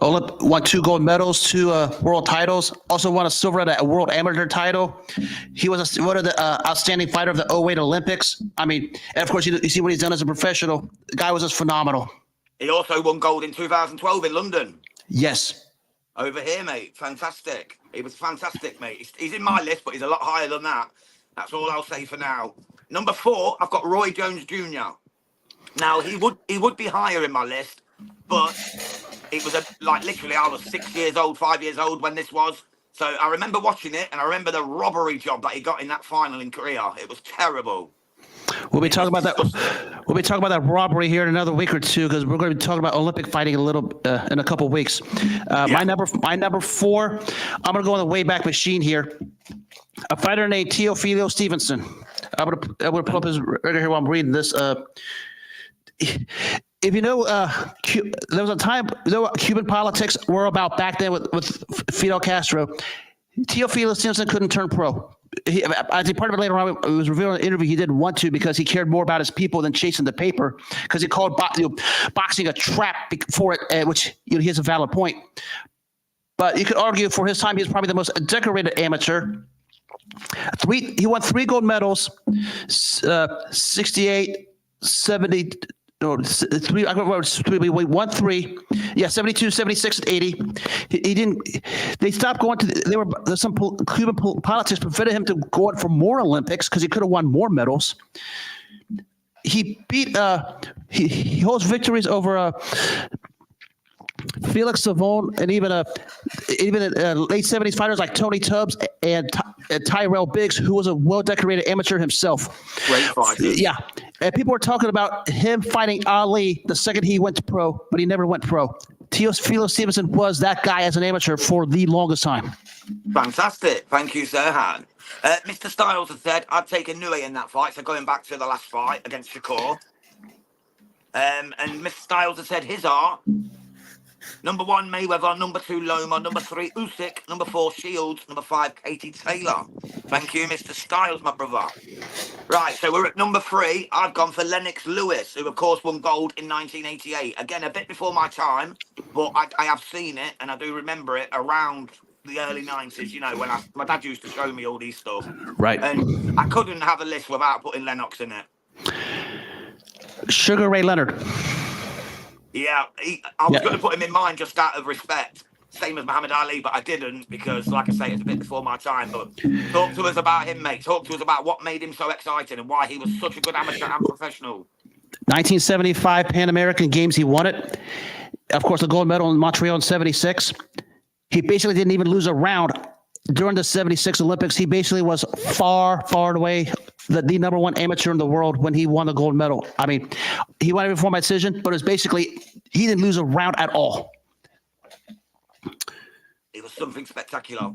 won 2 gold medals, 2 world titles. Also won a silver at a world amateur title. He was one of the outstanding fighter of the 08 Olympics. I mean, and of course, you see what he's done as a professional. The guy was just phenomenal. He also won gold in 2012 in London. Yes. Over here, mate. Fantastic. He was fantastic, mate. He's in my list, but he's a lot higher than that. That's all I'll say for now. Number 4, I've got Roy Jones Jr. Now, he would be higher in my list, but it was literally I was 6 years old, 5 years old when this was. So I remember watching it, and I remember the robbery job that he got in that final in Korea. It was terrible. We'll be talking about that. We'll be talking about that robbery here in another week or two because we're going to be talking about Olympic fighting in a couple of weeks. My number 4. I'm going to go on the way back machine here. A fighter named Teofilo Stevenson. I'm gonna pull up his right here while I'm reading this. If you know, there was a time Cuban politics were about back then with Fidel Castro. Teofilo Stevenson couldn't turn pro. I think part of it later on, it was revealed in an interview he didn't want to because he cared more about his people than chasing the paper. Because he called boxing a trap for it, which he has a valid point. But you could argue for his time, he was probably the most decorated amateur. He won 3 gold medals, 68, 70. No, 3. We won 3. Yeah, 72, 76, and 80. He didn't. They stopped going to. There's some Cuban politics prevented him to go on for more Olympics because he could have won more medals. He beat. He holds victories over Felix Savon and even late 70s fighters like Tony Tubbs and Tyrell Biggs, who was a well-decorated amateur himself. Great fighter. Yeah. And people were talking about him fighting Ali the second he went to pro, but he never went pro. Teofilo Stevenson was that guy as an amateur for the longest time. Fantastic. Thank you, Serhan. Mr. Styles has said, I'd take a Nui in that fight. So going back to the last fight against Shakur. And Mr. Styles has said his are number 1, Mayweather, number 2, Loma, number 3, Usyk, number 4, Shields, number 5, Katie Taylor. Thank you, Mr. Styles, my brother. Right, so we're at number 3. I've gone for Lennox Lewis, who, of course, won gold in 1988. Again, a bit before my time, but I have seen it, and I do remember it around the early 90s, you know, when my dad used to show me all these stuff. Right. And I couldn't have a list without putting Lennox in it. Sugar Ray Leonard. Yeah, I was going to put him in mine just out of respect, same as Muhammad Ali, but I didn't because, like I say, it's a bit before my time. But talk to us about him, mate. Talk to us about what made him so exciting and why he was such a good amateur and professional. 1975 Pan American Games, he won it. Of course, the gold medal in Montreal in 76. He basically didn't even lose a round during the 76 Olympics. He basically was far and away the number 1 amateur in the world when he won the gold medal. I mean, he won it before my decision, but it's basically he didn't lose a round at all. It was something spectacular,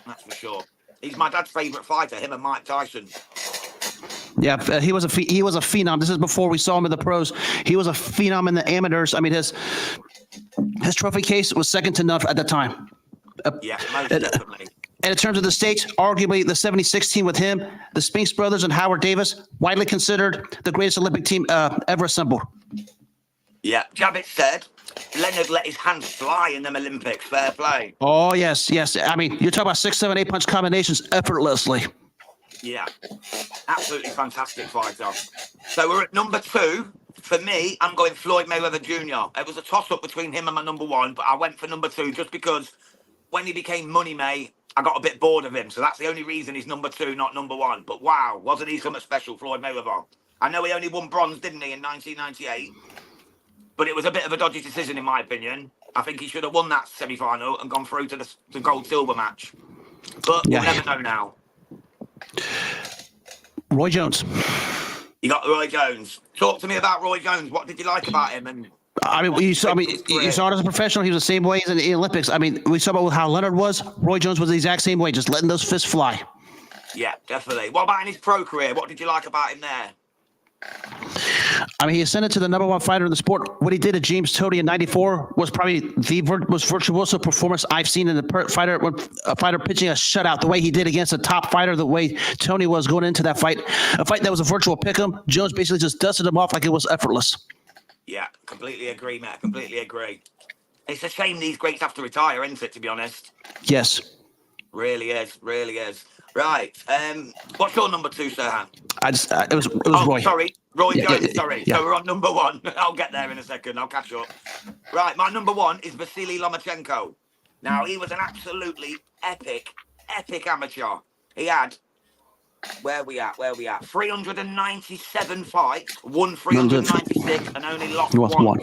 that's for sure. He's my dad's favourite fighter, him and Mike Tyson. Yeah, he was a phenom. This is before we saw him in the pros. He was a phenom in the amateurs. I mean, his trophy case was second to none at the time. Yeah, most definitely. And in terms of the States, arguably the 76 team with him, the Spinks brothers and Howard Davis, widely considered the greatest Olympic team ever assembled. Yeah, Javits said Leonard let his hands fly in them Olympics. Fair play. Oh, yes. I mean, you're talking about 6, 7, 8 punch combinations effortlessly. Yeah, absolutely fantastic fighter. So we're at number 2. For me, I'm going Floyd Mayweather Jr. It was a toss-up between him and my number 1, but I went for number 2 just because when he became Money May, I got a bit bored of him. So that's the only reason he's number 2, not number 1. But wow, wasn't he something special, Floyd Mayweather? I know he only won bronze, didn't he, in 1998? But it was a bit of a dodgy decision, in my opinion. I think he should have won that semi-final and gone through to the gold-silver match. But we'll never know now. Roy Jones. You got Roy Jones. Talk to me about Roy Jones. What did you like about him? And I mean, you saw it as a professional. He was the same way as in the Olympics. I mean, we saw about how Leonard was. Roy Jones was the exact same way, just letting those fists fly. Yeah, definitely. What about in his pro career? What did you like about him there? I mean, he ascended to the number 1 fighter in the sport. What he did at James Toney in '94 was probably the most virtuoso performance I've seen in a fighter pitching a shutout. The way he did against a top fighter, the way Toney was going into that fight, a fight that was a virtual pick'em. Jones basically just dusted him off like it was effortless. Yeah, completely agree, Matt. Completely agree. It's a shame these greats have to retire, isn't it? To be honest. Yes. Really is. Really is. Right. What's your number 2, Serhan? It was Roy. Sorry, Roy Jones. Sorry. Yeah. So we're on number 1. I'll get there in a second. I'll catch up. Right. My number 1 is Vasily Lomachenko. Now he was an absolutely epic amateur. He had. Where we at? 397 fights, won 396, and only lost one.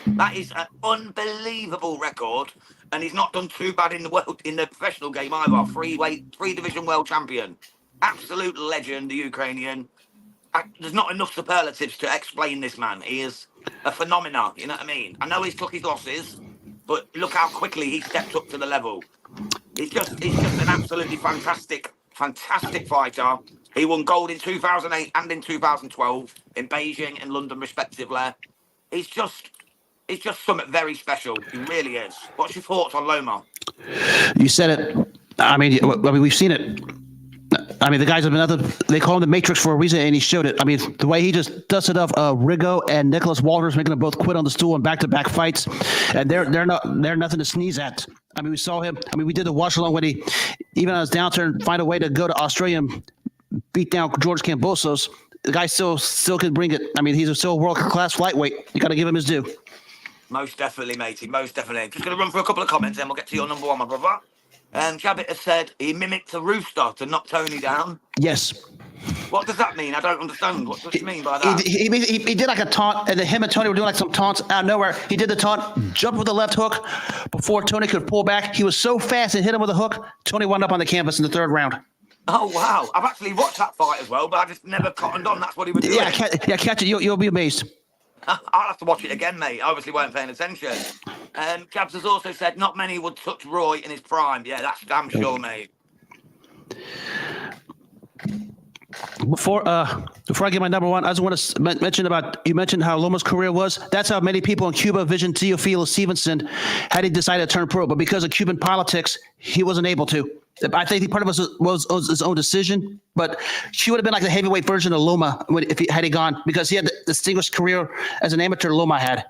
That is an unbelievable record, and he's not done too bad in the professional game either. 3-division world champion, absolute legend, the Ukrainian. There's not enough superlatives to explain this man. He is a phenomenon. You know what I mean? I know he's took his losses, but look how quickly he stepped up to the level. He's just an absolutely fantastic fighter. He won gold in 2008 and in 2012 in Beijing and London respectively. He's just something very special. He really is. What's your thoughts on Loma? You said it. I mean, we've seen it. I mean, the guys have been they call him the Matrix for a reason, and he showed it. I mean, the way he just dusted off Rigo and Nicholas Walters, making them both quit on the stool in back-to-back fights, and they're nothing to sneeze at. I mean, we saw him. I mean, we did the watch along when he, even on his downturn, find a way to go to Australia and beat down George Kambosos. The guy still can bring it. I mean, he's still a world-class lightweight. You got to give him his due. Most definitely, matey. Most definitely. Just going to run through a couple of comments, then we'll get to your number 1, my brother. Jabit has said he mimicked a rooster to knock Tony down. Yes. What does that mean? I don't understand. What does he mean by that? He did like a taunt, and him and Tony were doing like some taunts out of nowhere. He did the taunt, jumped with the left hook before Tony could pull back. He was so fast and hit him with a hook. Tony wound up on the canvas in the 3rd round. Oh, wow. I've actually watched that fight as well, but I just never cottoned on. That's what he was doing. Yeah, catch it. You'll be amazed. I'll have to watch it again, mate. I obviously weren't paying attention. Jabs has also said not many would touch Roy in his prime. Yeah, that's damn sure, mate. Before I get my number one, I just want to mention you mentioned how Loma's career was. That's how many people in Cuba envisioned Teofilo Stevenson had he decided to turn pro, but because of Cuban politics, he wasn't able to. I think part of it was his own decision, but she would have been like the heavyweight version of Loma had he gone, because he had the distinguished career as an amateur Loma had.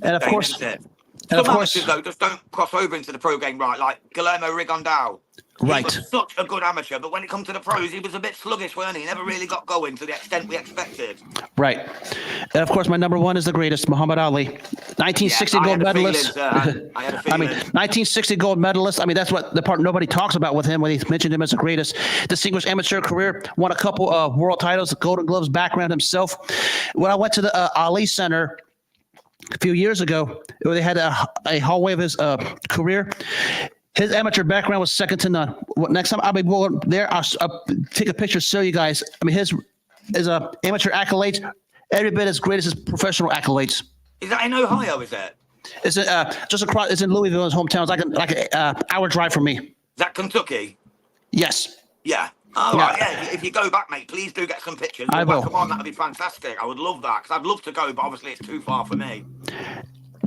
And of course, though, just don't cross over into the pro game, right? Like Guillermo Rigondao. Right. He was such a good amateur, but when it comes to the pros, he was a bit sluggish, weren't he? He never really got going to the extent we expected. Right. And of course, my number one is the greatest, Muhammad Ali, 1960 gold medalist. I had a feeling. 1960 gold medalist. I mean, that's what the part nobody talks about with him when he mentioned him as the greatest. Distinguished amateur career, won a couple of world titles, Golden Gloves background himself. When I went to the Ali Center a few years ago, where they had a hallway of his career, his amateur background was second to none. Next time I'll be there, I'll take a picture, show you guys. I mean, his amateur accolades, every bit as great as his professional accolades. Is that in Ohio? Is it? It's just across. It's in Louisville, his hometown. It's like an hour drive from me. Is that Kentucky? Yes. Yeah. Oh, right, yeah. If you go back, mate, please do get some pictures. I will. Come on, that would be fantastic. I would love that, because I'd love to go, but obviously it's too far for me.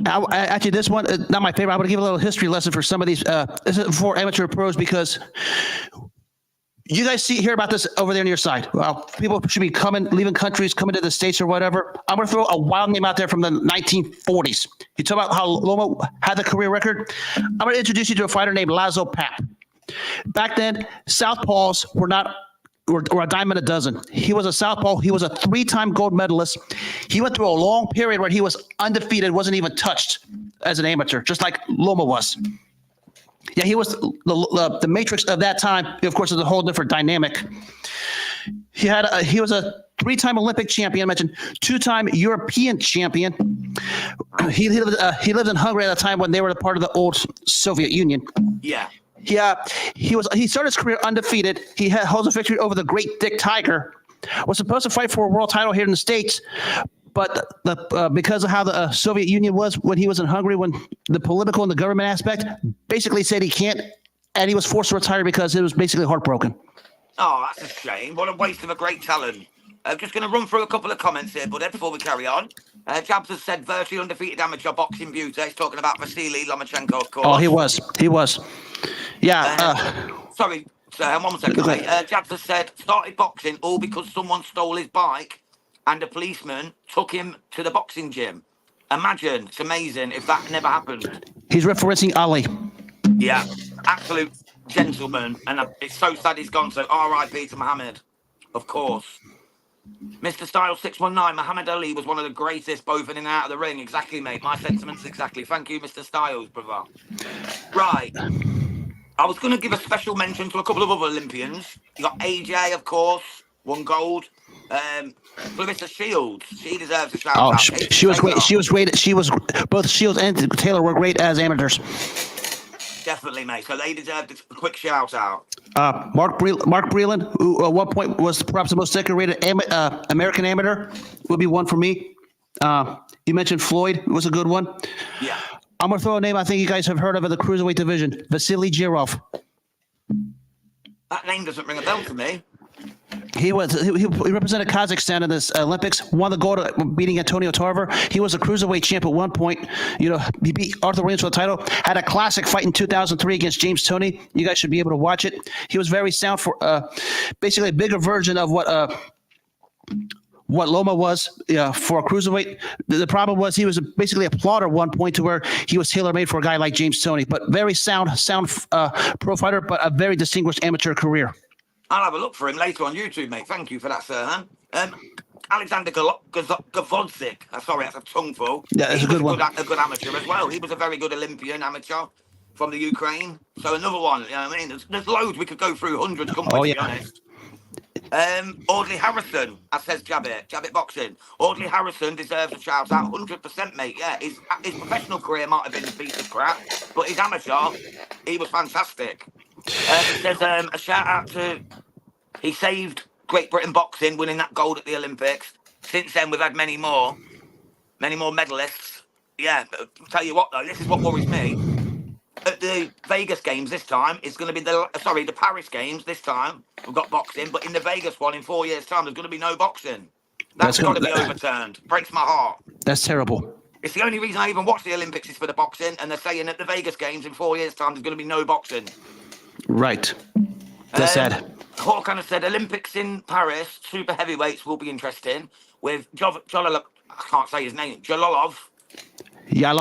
Actually, this one, not my favorite. I want to give a little history lesson for some of these for amateur pros, because you guys hear about this over there on your side. Well, people should be leaving countries, coming to the States or whatever. I'm going to throw a wild name out there from the 1940s. You talk about how Loma had the career record. I'm going to introduce you to a fighter named Lazo Pap. Back then, southpaws were a dime a dozen. He was a southpaw. He was a 3-time gold medalist. He went through a long period where he was undefeated, wasn't even touched as an amateur, just like Loma was. Yeah, he was the matrix of that time. Of course, it's a whole different dynamic. He was a 3-time Olympic champion. I mentioned 2-time European champion. He lived in Hungary at a time when they were a part of the old Soviet Union. Yeah. Yeah, he started his career undefeated. He holds a victory over the Great Dick Tiger. Was supposed to fight for a world title here in the States, but because of how the Soviet Union was when he was in Hungary, when the political and the government aspect basically said he can't, and he was forced to retire because it was basically heartbroken. Oh, that's a shame. What a waste of a great talent. I'm just going to run through a couple of comments here, but before we carry on. Jabs has said virtually undefeated amateur boxing beauty. He's talking about Vasily Lomachenko, of course. Oh, he was. Yeah. Sorry, Serhan, 1 second, mate. Jabs has said started boxing all because someone stole his bike and a policeman took him to the boxing gym. Imagine. It's amazing if that never happened. He's referencing Ali. Yeah, absolute gentleman. And it's so sad he's gone. So R.I.P. to Muhammad, of course. Mr. Styles 619, Muhammad Ali was one of the greatest both in and out of the ring. Exactly, mate. My sentiments exactly. Thank you, Mr. Styles, brother. Right. I was going to give a special mention to a couple of other Olympians. You got AJ, of course, won gold. Clarissa Shields, she deserves a shout out. She was great. She was great. Both Shields and Taylor were great as amateurs. Definitely, mate. So they deserved a quick shout out. Mark Breland, who at one point was perhaps the most decorated American amateur, would be one for me. You mentioned Floyd was a good one. Yeah. I'm going to throw a name I think you guys have heard of in the cruiserweight division, Vasily Girov. That name doesn't ring a bell to me. He represented Kazakhstan in this Olympics, won the gold beating Antonio Tarver. He was a cruiserweight champ at one point. You know, he beat Arthur Williams for the title. Had a classic fight in 2003 against James Toney. You guys should be able to watch it. He was very sound for basically a bigger version of what Loma was for a cruiserweight. The problem was he was basically a plotter at one point to where he was tailor-made for a guy like James Toney. But very sound pro fighter, but a very distinguished amateur career. I'll have a look for him later on YouTube, mate. Thank you for that, Serhan. Alexander Gavodzik. Sorry, that's a tongueful. Yeah, that's a good one. A good amateur as well. He was a very good Olympian amateur from the Ukraine. So another one. You know what I mean? There's loads. We could go through hundreds, to be honest. Audley Harrison, as says Jabbit Boxing. Audley Harrison deserves a shout out, 100%, mate. Yeah, his professional career might have been a piece of crap, but his amateur, he was fantastic. It says a shout out to he saved Great Britain boxing, winning that gold at the Olympics. Since then, we've had many more. many more medalists. Yeah, but I'll tell you what though, this is what worries me. At the Vegas games this time, it's going to be the Paris games this time. We've got boxing, but in the Vegas one in 4 years' time, there's going to be no boxing. That's got to be overturned. Breaks my heart. That's terrible. It's the only reason I even watch the Olympics is for the boxing, and they're saying at the Vegas games in 4 years' time, there's going to be no boxing. Right. That's sad. Hawk kind of said Olympics in Paris, super heavyweights will be interesting with I can't say his name, Jalolov. Yeah.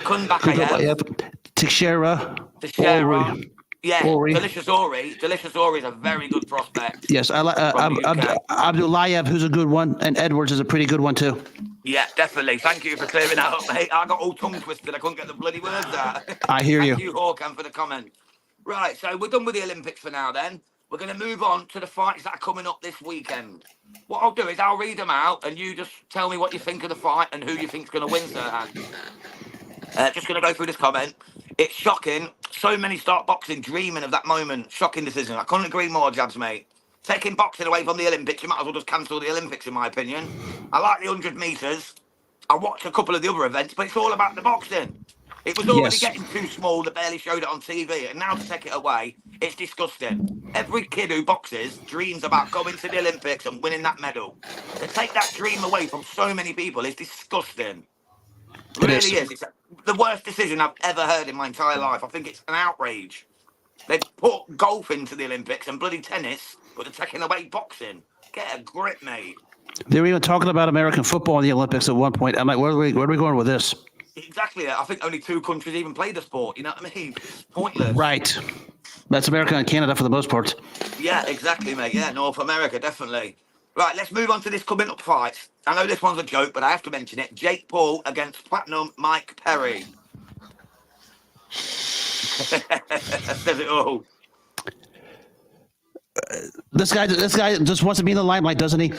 Kunbakayev. Teixeira. Ori. Yeah, Ori. Delicious Ori. Delicious Ori is a very good prospect. Yes, I like Abdullayev, who's a good one, and Edwards is a pretty good one too. Yeah, definitely. Thank you for clearing that up, mate. I got all tongue twisted. I couldn't get the bloody words out. I hear you. Thank you, Hawkham, for the comment. Right, so we're done with the Olympics for now then. We're going to move on to the fights that are coming up this weekend. What I'll do is I'll read them out and you just tell me what you think of the fight and who you think's going to win, Serhan. Just going to go through this comment. It's shocking. So many start boxing dreaming of that moment. Shocking decision. I couldn't agree more, Jabs, mate. Taking boxing away from the Olympics, you might as well just cancel the Olympics, in my opinion. I like the 100 metres. I watched a couple of the other events, but it's all about the boxing. It was already getting too small. They barely showed it on TV. And now to take it away, it's disgusting. Every kid who boxes dreams about going to the Olympics and winning that medal. To take that dream away from so many people is disgusting. It really is. It's the worst decision I've ever heard in my entire life. I think it's an outrage. They've put golf into the Olympics and bloody tennis, but they're taking away boxing. Get a grip, mate. They were even talking about American football in the Olympics at one point. I'm like, where are we going with this? Exactly. I think only 2 countries even play the sport. You know what I mean? Pointless. Right. That's America and Canada for the most part. Yeah, exactly, mate. Yeah, North America, definitely. Right, let's move on to this coming up fight. I know this one's a joke, but I have to mention it. Jake Paul against Platinum Mike Perry. Says it all. This guy just wants to be in the limelight, doesn't he?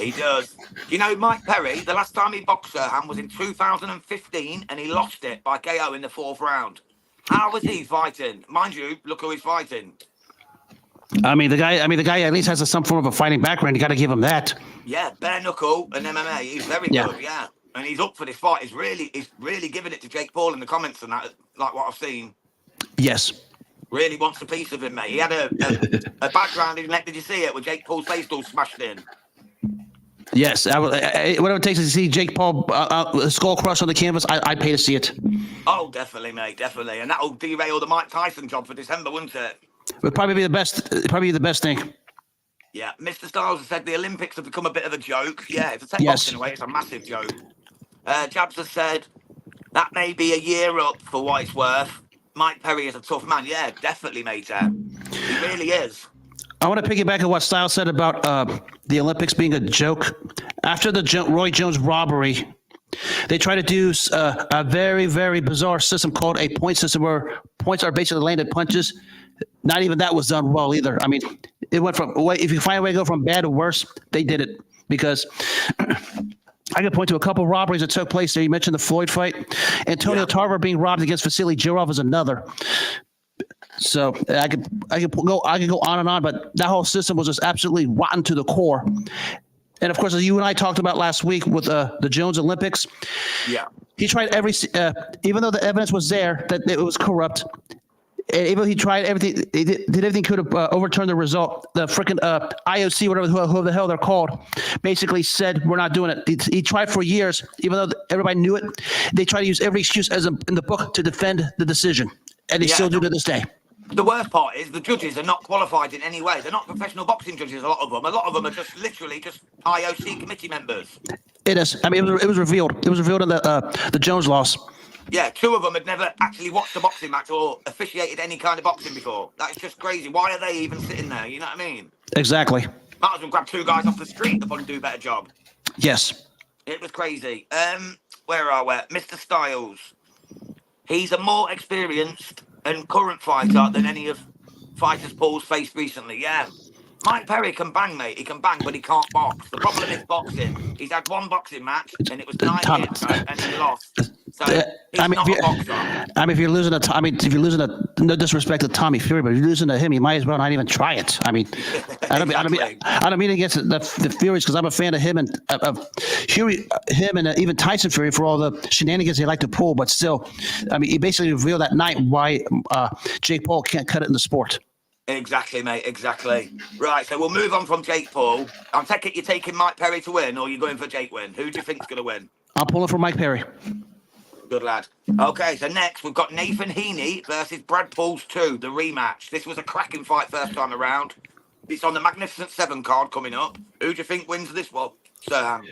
He does. You know, Mike Perry, the last time he boxed Serhan was in 2015, and he lost it by KO in the 4th round. How was he fighting? Mind you, look who he's fighting. I mean, the guy at least has some form of a fighting background. You got to give him that. Yeah, bare knuckle and MMA. He's very good. Yeah, and he's up for this fight. He's really giving it to Jake Paul in the comments and that, like what I've seen. Yes. Really wants a piece of him, mate. He had a background in his neck. Did you see it? Where Jake Paul's face all smashed in. Yes, whatever it takes to see Jake Paul skull crush on the canvas, I'd pay to see it. Oh, definitely, mate, definitely, and that'll derail the Mike Tyson job for December, wouldn't it? Would probably be the best. Probably the best thing. Yeah, Mr. Styles has said the Olympics have become a bit of a joke. Yeah, if I take boxing away, it's a massive joke. Jabs has said that may be a year up for what it's worth. Mike Perry is a tough man. Yeah, definitely, mate. He really is. I want to piggyback on what Styles said about the Olympics being a joke. After the Roy Jones robbery, they try to do a very, very bizarre system called a point system where points are basically landed punches. Not even that was done well either. I mean, it went from if you find a way to go from bad to worse, they did it because I can point to a couple robberies that took place there. You mentioned the Floyd fight. Antonio Tarver being robbed against Vasily Jirov is another. So I could go on and on, but that whole system was just absolutely rotten to the core. And of course, as you and I talked about last week with the Jones Olympics, he tried even though the evidence was there that it was corrupt. Even though he tried everything, he did everything could have overturned the result. The freaking IOC, whoever the hell they're called, basically said we're not doing it. He tried for years, even though everybody knew it. They tried to use every excuse in the book to defend the decision, and they still do to this day. The worst part is the judges are not qualified in any way. They're not professional boxing judges, a lot of them. A lot of them are just literally just IOC committee members. It is. I mean, it was revealed. It was revealed in the Jones loss. Yeah, 2 of them had never actually watched a boxing match or officiated any kind of boxing before. That's just crazy. Why are they even sitting there? You know what I mean? Exactly. Might as well grab 2 guys off the street to probably do a better job. Yes. It was crazy. Where are we? Mr. Styles. He's a more experienced and current fighter than any of fighters Paul's faced recently. Yeah. Mike Perry can bang, mate. He can bang, but he can't box. The problem is boxing. He's had 1 boxing match, and it was 9 hits, and he lost. So he's I mean, not if a boxer. if you're losing if you're losing no disrespect to Tommy Fury, but if you're losing to him, you might as well not even try it. I mean, Exactly. I don't mean against the Furies because I'm a fan of him and of Fury, him and even Tyson Fury for all the shenanigans they like to pull. But still, I mean, he basically revealed that night why Jake Paul can't cut it in the sport. Exactly, mate. Exactly. Right. So we'll move on from Jake Paul. I'm taking you're taking Mike Perry to win, or you're going for Jake win. Who do you think's going to win? I'm pulling for Mike Perry. Good lad. Okay, so next we've got Nathan Heaney versus Brad Pauls 2, the rematch. This was a cracking fight first time around. It's on the Magnificent 7 card coming up. Who do you think wins this one, Serhan?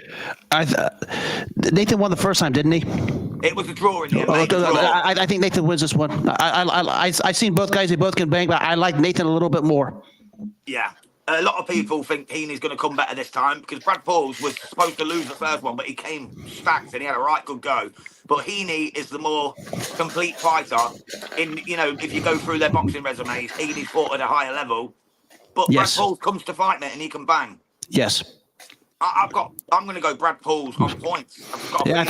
Nathan won the first time, didn't he? It was a draw in the end, mate. I think Nathan wins this one. I've seen both guys; they both can bang, but I like Nathan a little bit more. Yeah. A lot of people think Heaney's going to come better this time because Brad Pauls was supposed to lose the first one, but he came stacked and he had a right good go. But Heaney is the more complete fighter. If you go through their boxing resumes, Heaney's fought at a higher level. But Yes. Brad Pauls comes to fight, mate, and he can bang. Yes. I'm going to go Brad Pauls on points. Yeah,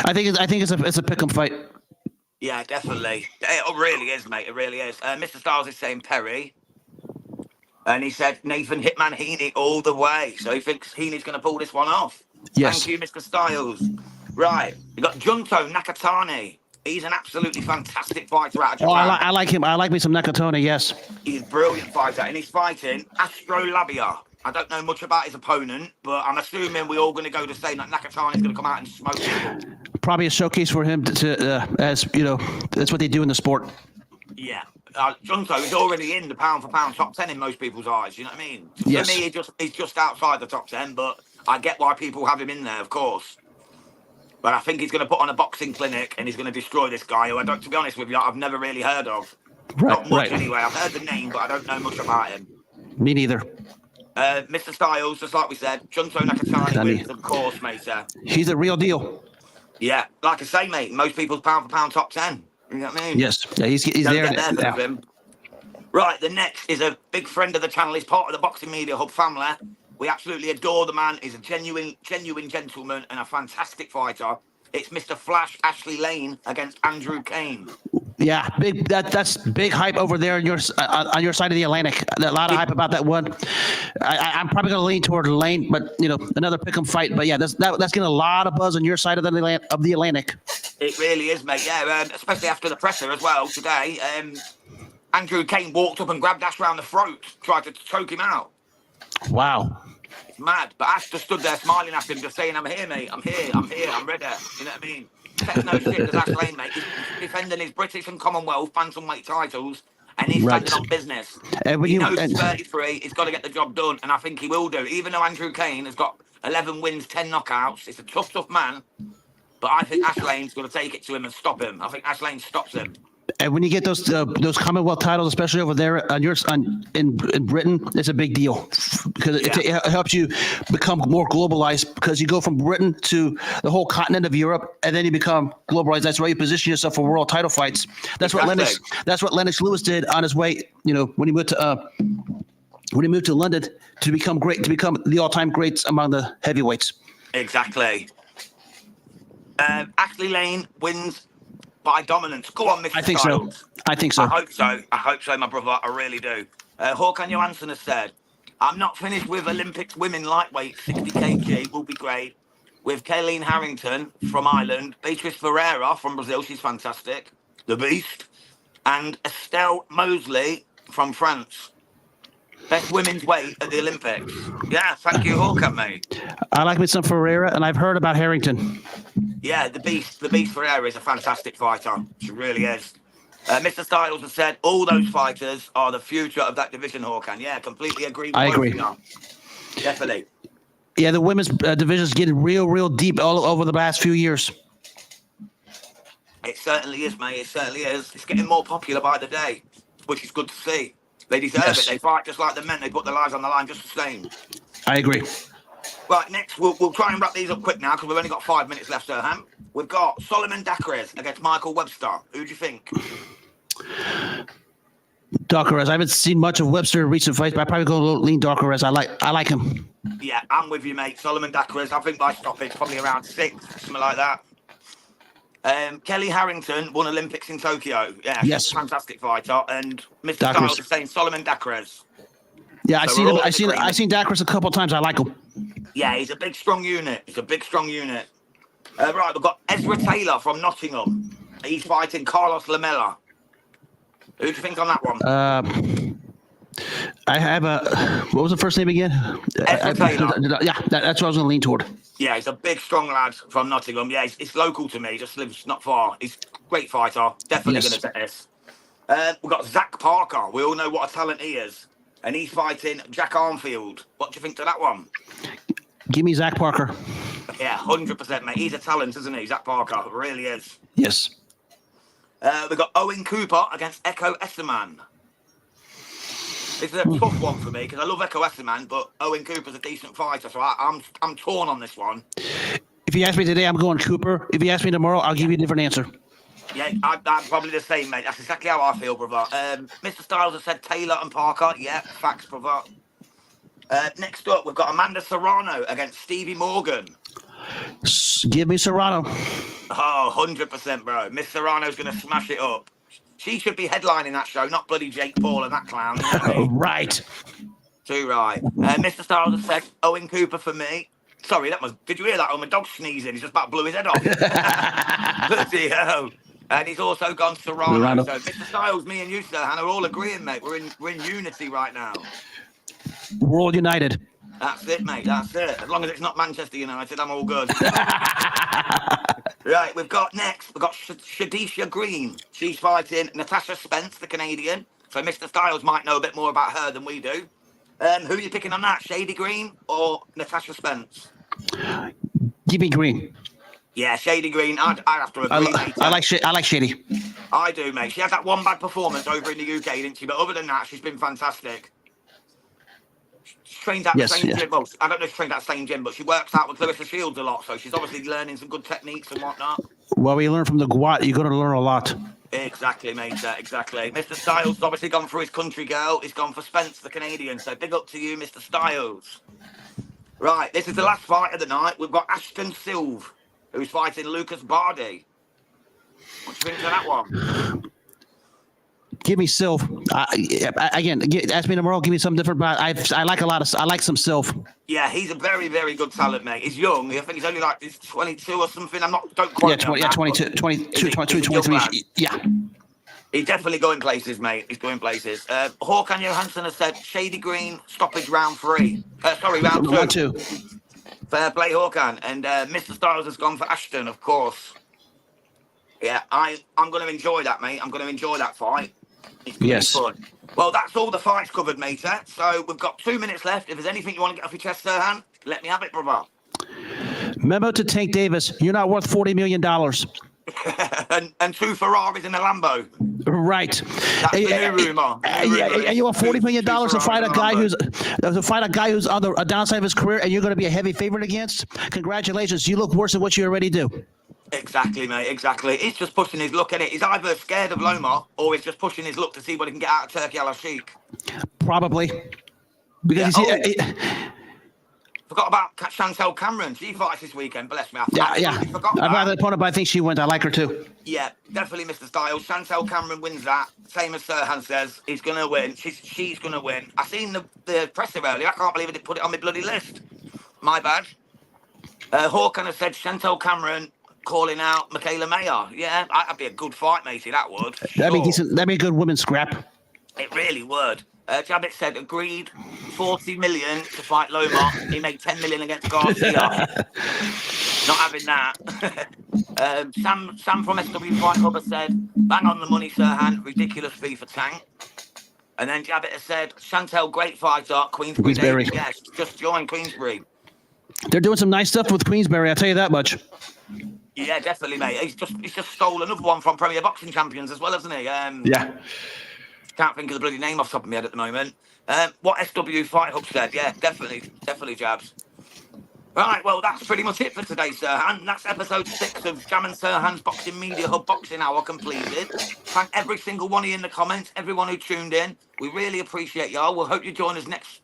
I think it's a pick 'em fight. Yeah, definitely. It really is, mate. It really is. Mr. Styles is saying Perry. And he said Nathan Hitman Heaney all the way. So he thinks Heaney's going to pull this one off. Yes. Thank you, Mr. Styles. Right. We've got Junto Nakatani. He's an absolutely fantastic fighter out of Japan. I like him. I like me some Nakatone, yes. He's a brilliant fighter. And he's fighting Astrolabia. I don't know much about his opponent, but I'm assuming we're all going to go to say that Nakatani's going to come out and smoke people. Probably a showcase for him as you know, that's what they do in the sport. Yeah. Junto is already in the pound-for-pound top 10 in most people's eyes, you know what I mean? Yes. For me, he's just outside the top 10, but I get why people have him in there, of course. But I think he's going to put on a boxing clinic and he's going to destroy this guy who, to be honest with you, I've never really heard of. Not much anyway. I've heard the name, but I don't know much about him. Me neither. Mr. Styles, just like we said, Junto Nakatani wins, of course, mate. He's the real deal. Yeah, like I say, mate, most people's pound-for-pound top 10. You know what I mean? Yes. Yeah, he's there. Him. Right, the next is a big friend of the channel. He's part of the Boxing Media Hub family. We absolutely adore the man. He's a genuine gentleman and a fantastic fighter. It's Mr. Flash Ashley Lane against Andrew Kane. Yeah, big. That's big hype over there on your side of the Atlantic. A lot of hype about that one. I'm probably going to lean toward Lane, but another pick'em fight. But yeah, that's getting a lot of buzz on your side of the Atlantic. It really is, mate. Yeah, especially after the presser as well today. Andrew Kane walked up and grabbed Ash around the throat, tried to choke him out. Wow. It's mad. But Ash just stood there smiling at him, just saying, "I'm here, mate. I'm here. I'm ready." You know what I mean? Takes no shit to Ash Lane, mate. He's defending his British and Commonwealth bantamweight titles, and he's standing on business. He knows he's 33. He's got to get the job done, and I think he will do. Even though Andrew Kane has got 11 wins, 10 knockouts, it's a tough man. But I think Ash Lane's going to take it to him and stop him. I think Ash Lane stops him. And when you get those Commonwealth titles, especially over there in Britain, it's a big deal because it helps you become more globalized because you go from Britain to the whole continent of Europe, and then you become globalized. That's why you position yourself for world title fights. That's what Lennox Lewis did on his way. When he moved to London to become great, to become the all-time greats among the heavyweights. Exactly. Ashley Lane wins by dominance. Go on, Mr. I think Styles. so. I think so. I hope so, my brother. I really do. Håkan Johansson has said, "I'm not finished with Olympics women lightweight. 60 kg will be great. With Kayleen Harrington from Ireland, Beatrice Ferreira from Brazil, she's fantastic, the beast, and Estelle Mosley from France. Best women's weight at the Olympics." Yeah, thank you, Håkan, mate. I like me some Ferreira, and I've heard about Harrington. Yeah, the beast Ferreira is a fantastic fighter. She really is. Mr. Styles has said all those fighters are the future of that division, Håkan. Yeah, completely agree. I agree. Definitely. Yeah, the women's division is getting real deep all over the last few years. It certainly is, mate. It certainly is. It's getting more popular by the day, which is good to see. They deserve it. They fight just like the men. They put their lives on the line just the same. I agree. Right, next, we'll try and wrap these up quick now because we've only got 5 minutes left, Serhan. We've got Solomon Dakares against Michael Webster. Who do you think? Dakares. I haven't seen much of Webster in recent fights, but I probably go a little lean Dakares. I like him. Yeah, I'm with you, mate. Solomon Dakares. I think by stoppage, probably around 6, something like that. Kelly Harrington won Olympics in Tokyo. Yeah, she's Yes. a fantastic fighter. And Mr. Dacres. Styles is saying Solomon Dacres. Yeah, So we're all in agreement. I've seen Dacres a couple times. I like him. Yeah, he's a big, strong unit. Right, we've got Ezra Taylor from Nottingham. He's fighting Carlos Lamela. Who do you think on that one? I have what was the first name again? Ezra Taylor. Yeah, that's what I was going to lean toward. Yeah, he's a big, strong lad from Nottingham. Yeah, it's local to me. He just lives not far. He's a great fighter. Definitely Yes. going to take this. We've got Zach Parker. We all know what a talent he is. And he's fighting Jack Armfield. What do you think to that one? Give me Zach Parker. Yeah, 100%, mate. He's a talent, isn't he? Zach Parker. Really is. Yes. We've got Owen Cooper against Echo Esserman. This is a tough one for me because I love Echo Esserman, but Owen Cooper's a decent fighter, so I'm torn on this one. If you ask me today, I'm going Cooper. If you ask me tomorrow, I'll give you a different answer. Yeah, I'm probably the same, mate. That's exactly how I feel, brother. Mr. Styles has said Taylor and Parker. Yeah, facts, brother. Next up, we've got Amanda Serrano against Stevie Morgan. Give me Serrano. Oh, 100%, bro. Miss Serrano's going to smash it up. She should be headlining that show, not bloody Jake Paul and that clown. You know what I mean? Right. Too right. Mr. Styles has said Owen Cooper for me. Sorry, did you hear that? Oh, my dog's sneezing. He's just about blew his head off. Bloody hell. And he's also gone Serrano. So, Mr. Styles, me and you, Serhan, are all agreeing, mate. We're in unity right now. We're all united. That's it, mate. That's it. As long as it's not Manchester United, I'm all good. Right, we've got Shadisha Green. She's fighting Natasha Spence, the Canadian. So Mr. Styles might know a bit more about her than we do. Who are you picking on that? Shady Green or Natasha Spence? Give me Green. Yeah, Shady Green. I'd have to agree. I like Shady. I do, mate. She had that one bad performance over in the UK, didn't she? But other than that, she's been fantastic. She trains at the same gym. Well, I don't know if she trains at the same gym, but she works out with Clarissa Shields a lot. So she's obviously learning some good techniques and whatnot. Well, we learn from the Guat. You're going to learn a lot. Exactly, mate. Exactly. Mr. Styles has obviously gone for his country girl. He's gone for Spence, the Canadian. So big up to you, Mr. Styles. Right, this is the last fight of the night. We've got Ashton Silve, who's fighting Lucas Bardi. What do you think of that one? Give me Silv. Again, ask me tomorrow. Give me something different. But I like some Silv. Yeah, he's a very, very good talent, mate. He's young. I think he's only he's 22 or something. Don't quote me on that, 22, 23. Yeah. He's definitely going places, mate. He's going places. Håkan Johansson has said Shady Green stoppage round 3. Round 2. Fair play, Håkan. And Mr. Styles has gone for Ashton, of course. Yeah, I'm going to enjoy that, mate. I'm going to enjoy that fight. It's going to be fun. Well, that's all the fights covered, mate. So we've got 2 minutes left. If there's anything you want to get off your chest, Serhan, let me have it, brother. Memo to Tank Davis. You're not worth $40 million. and 2 Ferraris in a Lambo. Right. That's the new rumor. And you want $40 million to fight a guy who's on the downside of his career, and you're going to be a heavy favorite against? Congratulations. You look worse than what you already do. Exactly, mate. Exactly. He's just pushing his luck, innit? He's either scared of Loma or he's just pushing his luck to see what he can get out of Turkey Al Sheikh. Probably. Because forgot about Chantel Cameron. She fights this weekend. Bless me. I'd rather opponent, but I think she wins. I like her too. Yeah, definitely, Mr. Styles. Chantel Cameron wins that. Same as Serhan says. He's going to win. She's going to win. I seen the presser earlier. I can't believe it put it on my bloody list. My bad. Håkan has said Chantel Cameron calling out Michaela Mayer. Yeah, that'd be a good fight, matey. That would. That'd be decent. That'd be a good women's scrap. It really would. Jabit said agreed 40 million to fight Loma. He made 10 million against Garcia. Not having that. Sam from SW Fight Club has said, bang on the money, Serhan. Ridiculous fee for Tank. And then Jabit has said, Chantel, great fighter. Queensbury. Yes, just joined Queensbury. They're doing some nice stuff with Queensbury, I'll tell you that much. Yeah, definitely, mate. He's just stole another one from Premier Boxing Champions as well, hasn't he? Yeah. Can't think of the bloody name off the top of my head at the moment. What SW Fight Hub said, yeah, definitely Jabs. Right, well, that's pretty much it for today, Serhan. That's episode 6 of Jam and Serhan's Boxing Media Hub Boxing Hour completed. Thank every single one of you in the comments, everyone who tuned in. We really appreciate y'all. We'll hope you join us next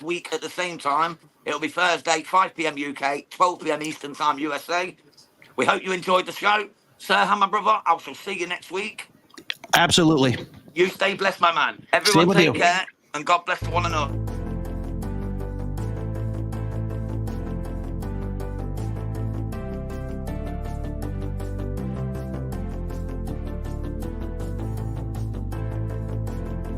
week at the same time. It'll be Thursday, 5 p.m. UK, 12 p.m. Eastern Time USA. We hope you enjoyed the show. Serhan, my brother, I shall see you next week. Absolutely. You stay blessed, my man. Same Everyone with take you. care, and God bless to one another.